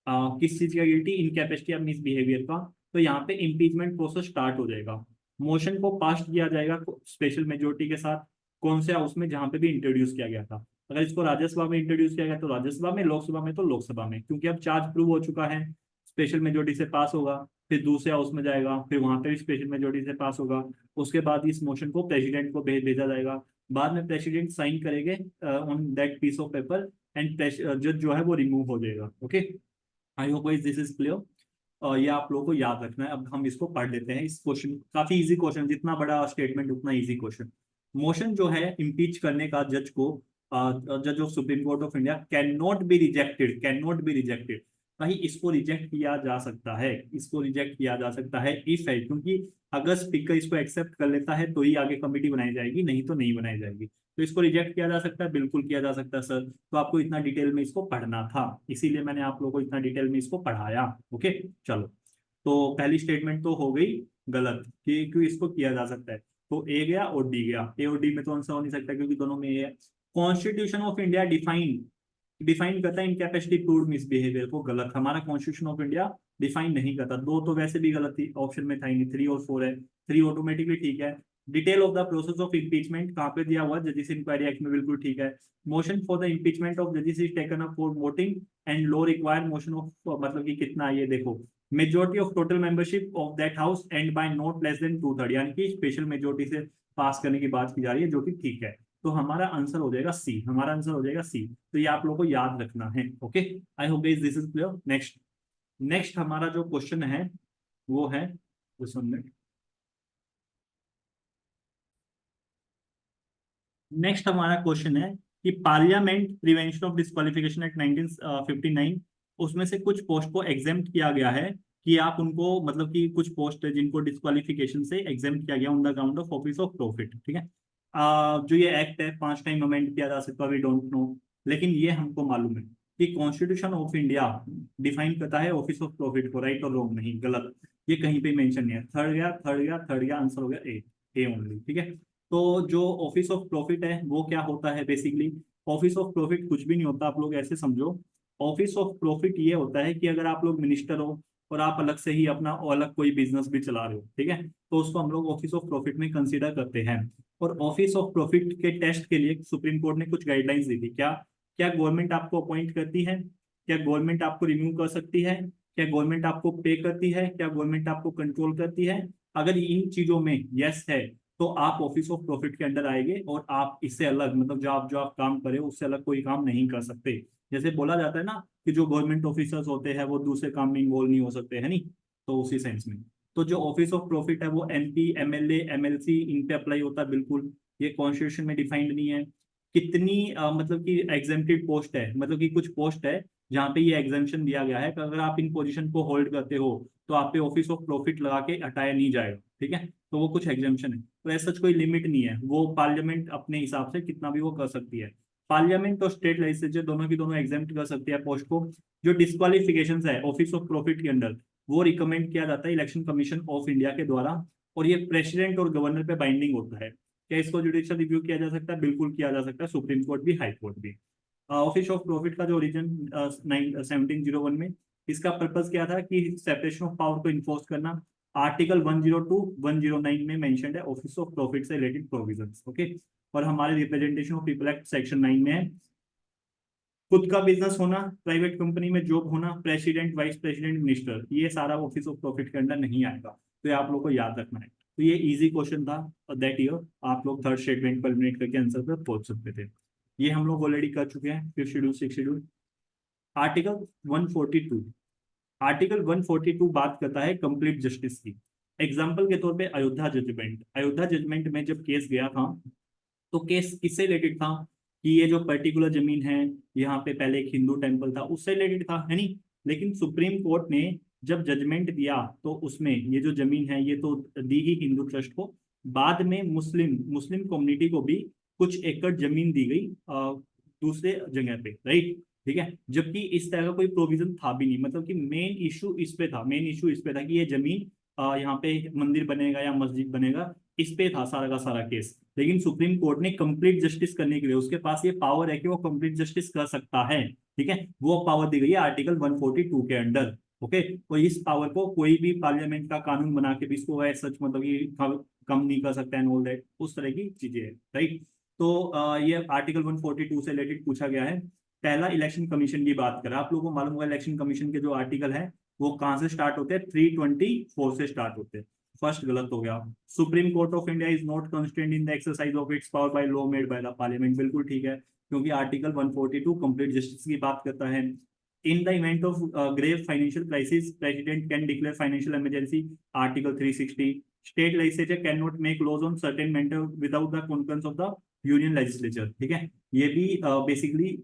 [SPEAKER 1] किस चीज का गिल्टी, इनकैपेसिटी ऑफ मिसबिहेवियर का, तो यहाँ पे इम्पीचमेंट प्रोसेस स्टार्ट हो जाएगा। मोशन को पास किया जाएगा स्पेशल मेजोरिटी के साथ, कौन से हाउस में, जहाँ पे भी इंट्रोड्यूस किया गया था। अगर इसको राज्यसभा में इंट्रोड्यूस किया गया तो राज्यसभा में, लोकसभा में तो लोकसभा में, क्योंकि अब चार्ज प्रूव हो चुका है, स्पेशल मेजोरिटी से पास होगा। फिर दूसरे हाउस में जाएगा, फिर वहां पे भी स्पेशल मेजोरिटी से पास होगा। उसके बाद इस मोशन को प्रेसिडेंट को भेजा जाएगा। बाद में प्रेसिडेंट साइन करेंगे on that piece of paper, and जज जो है वो रिमूव हो जाएगा। Okay, I hope this is clear. ये आप लोगों को याद रखना है। अब हम इसको पढ़ लेते हैं। इस क्वेश्चन काफी इजी क्वेश्चन, जितना बड़ा स्टेटमेंट उतना इजी क्वेश्चन। मोशन जो है इम्पीच करने का जज को, जज of supreme court of India can not be rejected, can not be rejected, भाई इसको रिजेक्ट किया जा सकता है, इसको रिजेक्ट किया जा सकता है इफ है, क्योंकि अगर स्पीकर इसको एक्सेप्ट कर लेता है तो ही आगे कमेटी बनाई जाएगी, नहीं तो नहीं बनाई जाएगी। तो इसको रिजेक्ट किया जा सकता है, बिल्कुल किया जा सकता है सर। तो आपको इतना डिटेल में इसको पढ़ना था, इसीलिए मैंने आप लोगों को इतना डिटेल में इसको पढ़ाया। ओके, चलो। तो पहली स्टेटमेंट तो हो गई गलत कि क्यों इसको किया जा सकता है। तो ए गया और डी गया। ए और डी में तो आंसर हो नहीं सकता क्योंकि दोनों में ए है। Constitution of India define define करता है इनकैपेसिटी प्रूव्ड मिसबिहेवियर को, गलत। हमारा कॉन्स्टिट्यूशन ऑफ इंडिया डिफाइन नहीं करता। दो तो वैसे भी गलत थी, ऑप्शन में था ही नहीं, 3 और 4 है। 3 ऑटोमेटिकली ठीक है। Detail of the process of impeachment कहाँ पे दिया हुआ है? जजिस इंक्वायरी एक्ट में, बिल्कुल ठीक है। Motion for the impeachment of जजिस is taken up for voting and low required motion of, मतलब कि कितना, ये देखो, majority of total membership of that house and by not less than 2/3, यानी कि स्पेशल मेजोरिटी से पास करने की बात की जा रही है, जो कि ठीक है। तो हमारा आंसर हो जाएगा सी, हमारा आंसर हो जाएगा सी। तो ये आप लोगों को याद रखना है। Okay, I hope this is clear. Next, next हमारा जो क्वेश्चन है वो है, नेक्स्ट हमारा क्वेश्चन है कि parliament prevention of disqualification act 1959, उसमें से कुछ पोस्ट को एग्जेम्प्ट किया गया है कि आप उनको, मतलब कि कुछ पोस्ट है जिनको डिस्क्वालिफिकेशन से एग्जेम्प्ट किया गया on the ground of office of profit, ठीक है। जो ये एक्ट है 5 टाइम अमेंड किया जा सकता है, वी डोंट नो, लेकिन ये हमको मालूम है कि कॉन्स्टिट्यूशन ऑफ इंडिया डिफाइन करता है ऑफिस ऑफ प्रॉफिट को, राइट और रॉन्ग नहीं, गलत। ये कहीं पे मेंशन नहीं है। थर्ड गया, थर्ड गया, थर्ड गया, आंसर हो गया ए, ए ओनली, ठीक है। तो जो ऑफिस ऑफ प्रॉफिट है वो क्या होता है बेसिकली? ऑफिस ऑफ प्रॉफिट कुछ भी नहीं होता, आप लोग ऐसे समझो। ऑफिस ऑफ प्रॉफिट ये होता है कि अगर आप लोग मिनिस्टर हो और आप अलग से ही अपना अलग कोई बिजनेस भी चला रहे हो, ठीक है, तो उसको हम लोग ऑफिस ऑफ प्रॉफिट में कंसीडर करते हैं। और ऑफिस ऑफ प्रॉफिट के टेस्ट के लिए सुप्रीम कोर्ट ने कुछ गाइडलाइंस दी थी। क्या क्या गवर्नमेंट आपको अपॉइंट करती है? क्या गवर्नमेंट आपको रिन्यू कर सकती है? क्या गवर्नमेंट आपको पे करती है? क्या गवर्नमेंट आपको कंट्रोल करती है? अगर इन चीजों में यस है तो आप ऑफिस ऑफ प्रॉफिट के अंदर आएंगे, और आप इससे अलग, मतलब जो आप काम करें उससे अलग कोई काम नहीं कर सकते। जैसे बोला जाता है ना कि जो गवर्नमेंट ऑफिसर्स होते हैं वो दूसरे काम में इन्वॉल्व नहीं हो सकते, है नहीं, तो उसी सेंस में। तो जो ऑफिस ऑफ प्रॉफिट है वो एमपी, एमएलए, एमएलसी, इन पे अप्लाई होता है, बिल्कुल। ये कॉन्स्टिट्यूशन में डिफाइंड नहीं है। कितनी मतलब कि एग्जेम्प्टेड पोस्ट है, मतलब कि कुछ पोस्ट है जहाँ पे ये एग्जेम्पशन दिया गया है कि अगर आप इन पोजीशन को होल्ड करते हो तो आप पे ऑफिस ऑफ प्रॉफिट लगा के हटाया नहीं जाएगा, ठीक है। तो वो कुछ एग्जेम्पशन है, तो ऐसा कोई लिमिट नहीं है, वो पार्लियामेंट अपने हिसाब से कितना भी वो कर सकती है। पार्लियामेंट और स्टेट लेजिस्लेचर दोनों की दोनों एग्जेम्प्ट कर सकती है पोस्ट को। जो डिस्क्वालिफिकेशन है ऑफिस ऑफ प्रॉफिट के अंदर, वो रिकमेंड किया जाता है इलेक्शन कमीशन ऑफ इंडिया के द्वारा, और ये प्रेसिडेंट और गवर्नर पे बाइंडिंग होता है। क्या इसको जुडिशियल रिव्यू किया जा सकता है? बिल्कुल किया जा सकता है, सुप्रीम कोर्ट भी, हाई कोर्ट भी। ऑफिस ऑफ प्रॉफिट का जो ओरिजिन 1701 में, इसका पर्पस क्या था कि सेपरेशन ऑफ पावर को इन्फोर्स करना। आर्टिकल 102 109 में मेंशन्ड है ऑफिस ऑफ प्रॉफिट से रिलेटेड प्रोविजंस, ओके। और हमारे representation of people act section 9 में है खुद का बिजनेस होना, प्राइवेट कंपनी में जॉब होना, प्रेसिडेंट, वाइस प्रेसिडेंट, मिनिस्टर, ये सारा ऑफिस ऑफ प्रॉफिट के अंडर नहीं आएगा। तो ये आप लोग को याद रखना है। तो ये इजी क्वेश्चन था दैट ईयर, आप लोग थर्ड स्टेटमेंट पर एलिमिनेट करके आंसर पर पहुंच सकते थे। ये हम लोग ऑलरेडी कर चुके हैं, fifth schedule, six schedule. Article 142, article 142 बात करता है कंप्लीट जस्टिस की। एग्जाम्पल के तौर पे अयोध्या जजमेंट, अयोध्या जजमेंट में जब केस गया था, तो केस किससे रिलेटेड था कि ये जो पर्टिकुलर जमीन है, यहाँ पे पहले एक हिंदू टेम्पल था, उससे रिलेटेड था, है नहीं। लेकिन सुप्रीम कोर्ट ने जब जजमेंट दिया तो उसमें ये जो जमीन है ये तो दी ही हिंदू ट्रस्ट को, बाद में मुस्लिम मुस्लिम कम्युनिटी को भी कुछ एकड़ जमीन दी गई दूसरे जगह पे, राइट। ठीक है, जबकि इस तरह का कोई प्रोविजन था भी नहीं, मतलब कि मेन इशू इस पे था, मेन इशू इस पे था कि ये जमीन यहाँ पे मंदिर बनेगा या मस्जिद बनेगा, इस पे था सारा का सारा केस। लेकिन सुप्रीम कोर्ट ने कंप्लीट जस्टिस करने के लिए, उसके पास ये पावर है कि वो कंप्लीट जस्टिस कर सकता है, ठीक है, वो पावर दी गई है आर्टिकल 142 के अंडर। ओके, और इस पावर को कोई भी पार्लियामेंट का कानून बना के भी इसको सच मतलब कि कम नहीं कर सकता है, ऑल दैट, उस तरह की चीजें है, राइट। तो ये आर्टिकल 142 से रिलेटेड पूछा गया है। पहला इलेक्शन कमीशन की बात करें, आप लोगों को मालूम होगा इलेक्शन कमीशन के जो आर्टिकल है वो कहाँ से स्टार्ट होते हैं, 324 से स्टार्ट होते हैं। फर्स्ट गलत हो गया। Supreme court of India is not constrained in the exercise of its power by law made by the parliament, बिल्कुल ठीक है, क्योंकि आर्टिकल 142 कंप्लीट जस्टिस की बात करता है। In the event of grave financial crisis president can declare financial emergency, article 360। State legislature can not make laws on certain matter without the conference of the union legislature, ठीक है। ये भी basically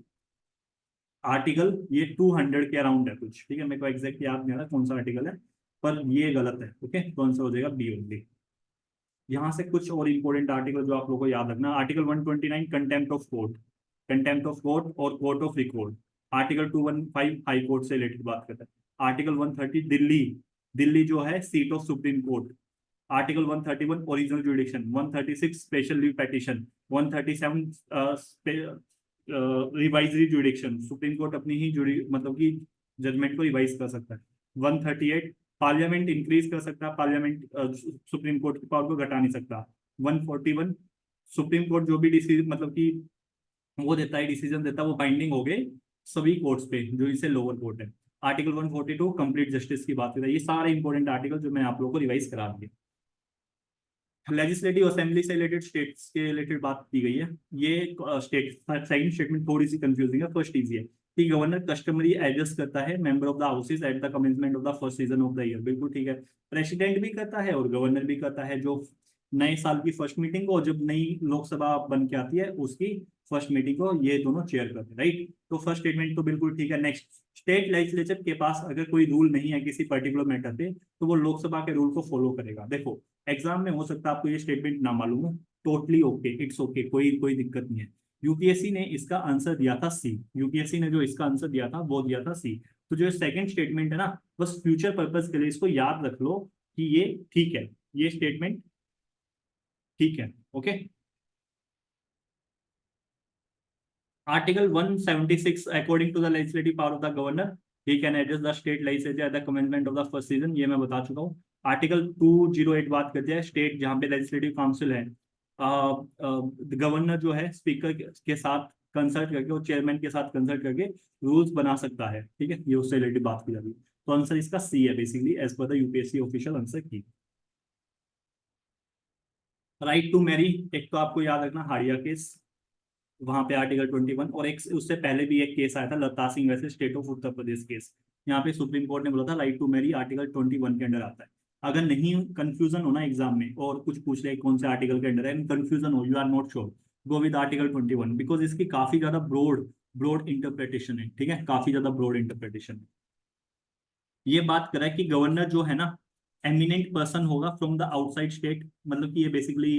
[SPEAKER 1] article ये 200 के around है कुछ, ठीक है, मेरे को एग्जैक्ट याद नहीं आ रहा कौन सा आर्टिकल है, पर ये गलत है। ओके, कौन सा हो जाएगा, बी ओनली। यहाँ से कुछ और इंपॉर्टेंट आर्टिकल जो आप लोगों को याद रखना, article 129 contempt of court, contempt of court और court of record. Article 215 high court से रिलेटेड बात करता है। आर्टिकल 130 दिल्ली, दिल्ली जो है seat of supreme court. Article 131 original jurisdiction, 136 special leave petition, 137 revisory jurisdiction, supreme court अपनी ही जुड़ी मतलब कि जजमेंट को रिवाइज कर सकता है। 138 पार्लियामेंट इंक्रीज कर सकता है, पार्लियामेंट सुप्रीम कोर्ट की पावर को घटा नहीं सकता। 141 सुप्रीम कोर्ट जो भी डिसीजन मतलब कि वो देता है, डिसीजन देता है, वो बाइंडिंग हो गए सभी कोर्ट्स पे जो इसे लोअर कोर्ट है। आर्टिकल 142 कंप्लीट जस्टिस की बात करता है। ये सारे इंपॉर्टेंट आर्टिकल जो मैं आप लोगों को रिवाइज करा दिए। लेजिस्लेटिव असेंबली से रिलेटेड स्टेट्स के रिलेटेड बात की गई है। ये स्टेट सेकंड स्टेटमेंट थोड़ी सी कंफ्यूजिंग है, फर्स्ट इजी है कि गवर्नर कस्टमरी एडजस्ट करता है member of the houses eight the commencement of the first season of the year, बिल्कुल ठीक है। प्रेसिडेंट भी करता है और गवर्नर भी करता है, जो नए साल की फर्स्ट मीटिंग को, जब नई लोकसभा बन के आती है उसकी फर्स्ट मीटिंग को ये दोनों चेयर करते हैं, राइट। तो फर्स्ट स्टेटमेंट तो बिल्कुल ठीक है। नेक्स्ट, स्टेट लेजिस्लेचर के पास अगर कोई रूल नहीं है किसी पर्टिकुलर मैटर पे, तो वो लोकसभा के रूल को फॉलो करेगा। देखो एग्जाम में हो सकता है आपको ये स्टेटमेंट ना मालूम हो, टोटली ओके, इट्स ओके, कोई कोई दिक्कत नहीं है। यूपीएससी ने इसका आंसर दिया था सी, यूपीएससी ने जो इसका आंसर दिया था वो दिया था सी। तो जो सेकंड स्टेटमेंट है ना, बस फ्यूचर पर्पज के लिए इसको याद रख लो कि ये ठीक है, ये स्टेटमेंट ठीक है। Okay, article 176 according to the legislative power of the governor he can adjust the state legislature at the commencement of the first season, ये मैं बता चुका हूँ। आर्टिकल 208 बात करते हैं स्टेट जहाँ पे लेजिस्लेटिव काउंसिल है, गवर्नर जो है स्पीकर के साथ कंसल्ट करके और चेयरमैन के साथ कंसल्ट करके रूल्स बना सकता है, ठीक है, ये उससे रिलेटेड बात की जाती है। तो आंसर इसका सी है basically as per the UPSC official answer key. Right to marry, एक तो आपको याद रखना हाड़िया केस, वहां पे आर्टिकल 21, और एक उससे पहले भी एक केस आया था लता सिंह वैसे state of Uttar Pradesh case. यहाँ पे सुप्रीम कोर्ट ने बोला था राइट टू मैरी आर्टिकल 21 के अंडर आता है। अगर नहीं कंफ्यूजन हो ना एग्जाम में और कुछ पूछ रहे कौन से आर्टिकल के अंडर है, कंफ्यूजन हो, you are not sure, go with article 21 because इसकी काफी ज्यादा ब्रॉड ब्रॉड इंटरप्रिटेशन है, ठीक है, काफी ज्यादा ब्रॉड इंटरप्रिटेशन है। ये बात करा है कि गवर्नर जो है ना एमिनेंट पर्सन होगा फ्रॉम द आउटसाइड स्टेट, मतलब कि ये बेसिकली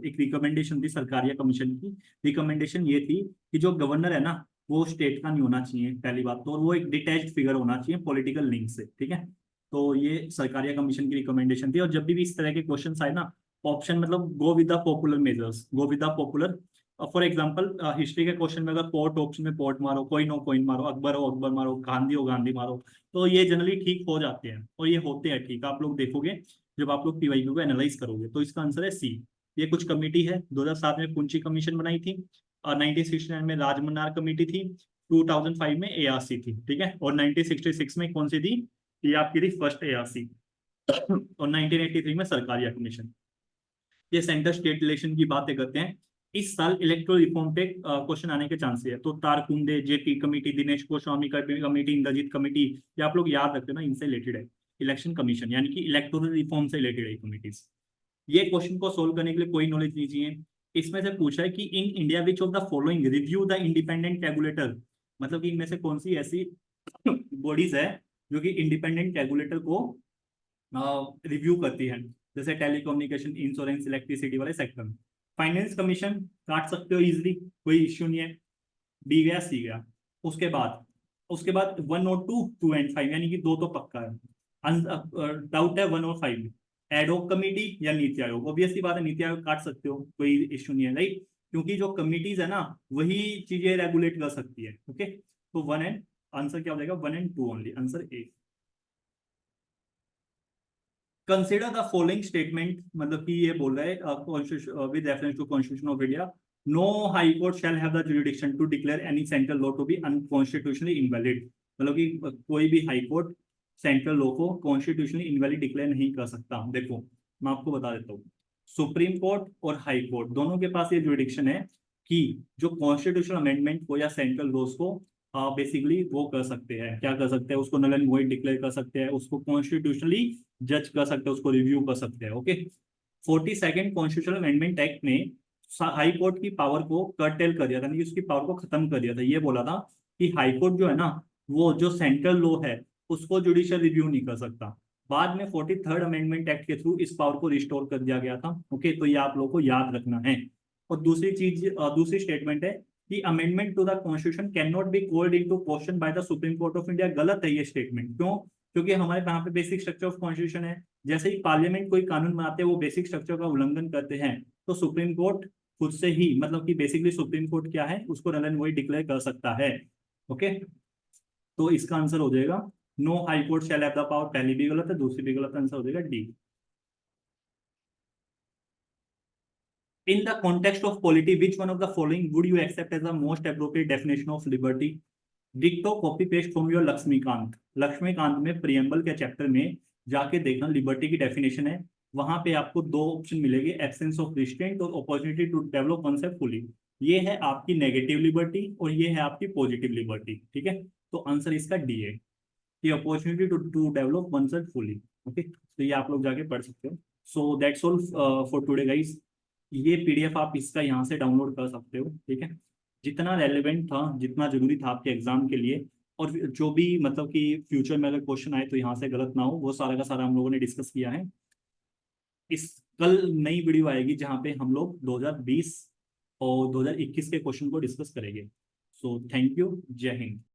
[SPEAKER 1] एक रिकमेंडेशन थी सरकार या कमीशन की। रिकमेंडेशन ये थी कि जो गवर्नर है ना वो स्टेट का नहीं होना चाहिए पहली बात तो, और वो एक डिटैच्ड फिगर होना चाहिए पॉलिटिकल लिंक से, ठीक है। तो ये सरकार या कमीशन की रिकमेंडेशन थी, और जब भी इस तरह के क्वेश्चन आए ना, ऑप्शन मतलब go with the popular measures, go with the popular. For example history के क्वेश्चन में अगर पोर्ट ऑप्शन में पोर्ट मारो, कोइन हो कोइन मारो, अकबर हो अकबर मारो, गांधी हो गांधी मारो, तो ये जनरली ठीक हो जाते हैं, और ये होते हैं ठीक, आप लोग देखोगे जब आप लोग पीवाईक्यू को एनालाइज करोगे। तो इसका आंसर है सी। ये कुछ कमेटी है, 2007 में पुंची कमीशन बनाई थी, और 1969 में राजमन्नार कमेटी थी, 2005 में ARC थी, ठीक है, और 1966 में कौन सी थी, ये आपकी थी फर्स्ट ARC, और 1983 में सरकारी कमीशन। ये सेंटर स्टेट रिलेशन की बातें करते हैं। इस साल इलेक्ट्रो रिफॉर्म पे क्वेश्चन आने के चांसेस है, तो Tarkunde, JP committee, Dinesh Goswami committee, Indrajit committee, ये आप लोग याद रखते ना, इनसे रिलेटेड है। इलेक्शन कमीशन यानी कि इलेक्टोरल रिफॉर्म से रिलेटेड है कमिटीज। ये क्वेश्चन को सोल्व करने के लिए कोई नॉलेज नहीं चाहिए। इसमें से पूछा है कि in India which of the following review the independent regulator, मतलब कि इनमें से कौन सी ऐसी बॉडीज है जो कि इंडिपेंडेंट रेगुलेटर को रिव्यू करती है, जैसे टेलीकम्युनिकेशन, इंश्योरेंस, इलेक्ट्रिसिटी वाले सेक्टर में। फाइनेंस कमीशन काट सकते हो इजिली, कोई इश्यू नहीं है, डी गया सी गया। उसके बाद 1 और 2, 2 एंड 5, यानी कि दो तो पक्का है। डाउट है 1 और 5 में, एडोक कमेटी या नीति आयोग। ऑब्वियसली बात है, नीति आयोग काट सकते हो, कोई इश्यू नहीं है, राइट, क्योंकि जो कमिटीज है ना वही चीजें रेगुलेट कर सकती है। ओके, तो 1 एंड, आंसर क्या हो जाएगा, 1 and 2 only, answer A. Consider the following statement, मतलब कि ये बोल रहा है with reference to constitution of India, no high court shall have the jurisdiction to declare any central law to be unconstitutionally invalid. मतलब कि कोई भी हाई कोर्ट सेंट्रल लॉ को कॉन्स्टिट्यूशनली इनवैलिड डिक्लेयर नहीं कर सकता। देखो मैं आपको बता देता हूँ, सुप्रीम कोर्ट और हाई कोर्ट दोनों के पास ये जुरिडिक्शन है कि जो कॉन्स्टिट्यूशनल अमेंडमेंट को या सेंट्रल लॉज को बेसिकली वो कर सकते हैं, क्या कर सकते हैं, उसको नल एंड वॉइड डिक्लेयर कर सकते हैं, उसको कॉन्स्टिट्यूशनली जज कर सकते हैं, उसको रिव्यू कर सकते हैं। Okay, 42nd constitutional amendment act ने हाई कोर्ट की पावर को कर्टेल कर दिया था, यानी उसकी पावर को खत्म कर दिया था। ये बोला था कि हाई कोर्ट जो है ना, वो जो सेंट्रल लॉ है उसको जुडिशियल रिव्यू नहीं कर सकता। बाद में 43rd अमेंडमेंट एक्ट के थ्रू इस पावर को रिस्टोर कर दिया गया था। ओके, तो ये आप लोगों को याद रखना है। और दूसरी चीज, दूसरी स्टेटमेंट है कि amendment to the constitution can not be called into question by the supreme court of India. गलत है ये स्टेटमेंट, क्यों, क्योंकि हमारे यहाँ पे बेसिक स्ट्रक्चर ऑफ कॉन्स्टिट्यूशन है, जैसे ही पार्लियामेंट कोई कानून बनाते हैं वो बेसिक स्ट्रक्चर का उल्लंघन करते हैं, तो सुप्रीम कोर्ट खुद से ही, मतलब कि बेसिकली सुप्रीम कोर्ट क्या है, उसको नल एंड वॉइड डिक्लेयर कर सकता है। ओके, तो इसका आंसर हो जाएगा no high court shall have the power, पहली भी गलत है, दूसरी भी गलत, आंसर हो जाएगा D. In the context of polity, which one of the following would you accept as the most appropriate definition of liberty? डिक्टो copy paste from your Laxmikanth. Laxmikanth में प्रियम्बल के चैप्टर में जाके देखना, लिबर्टी की डेफिनेशन है, वहां पे आपको दो ऑप्शन मिलेंगे, एब्सेंस ऑफ रिस्ट्रेंट और opportunity to develop oneself fully. ये है आपकी नेगेटिव लिबर्टी और ये है आपकी पॉजिटिव लिबर्टी, ठीक है, तो आंसर इसका डी है, कि opportunity to develop oneself fully. Okay, तो ये आप लोग जाके पढ़ सकते हो। So that's all for today guys. ये पीडीएफ आप इसका यहाँ से डाउनलोड कर सकते हो, ठीक है, जितना रेलेवेंट था, जितना जरूरी था आपके एग्जाम के लिए, और जो भी मतलब कि फ्यूचर में अगर क्वेश्चन आए तो यहाँ से गलत ना हो, वो सारा का सारा हम लोगों ने डिस्कस किया है। इस कल नई वीडियो आएगी जहाँ पे हम लोग 2020 और 2021 के क्वेश्चन को डिस्कस करेंगे। सो थैंक यू, जय हिंद।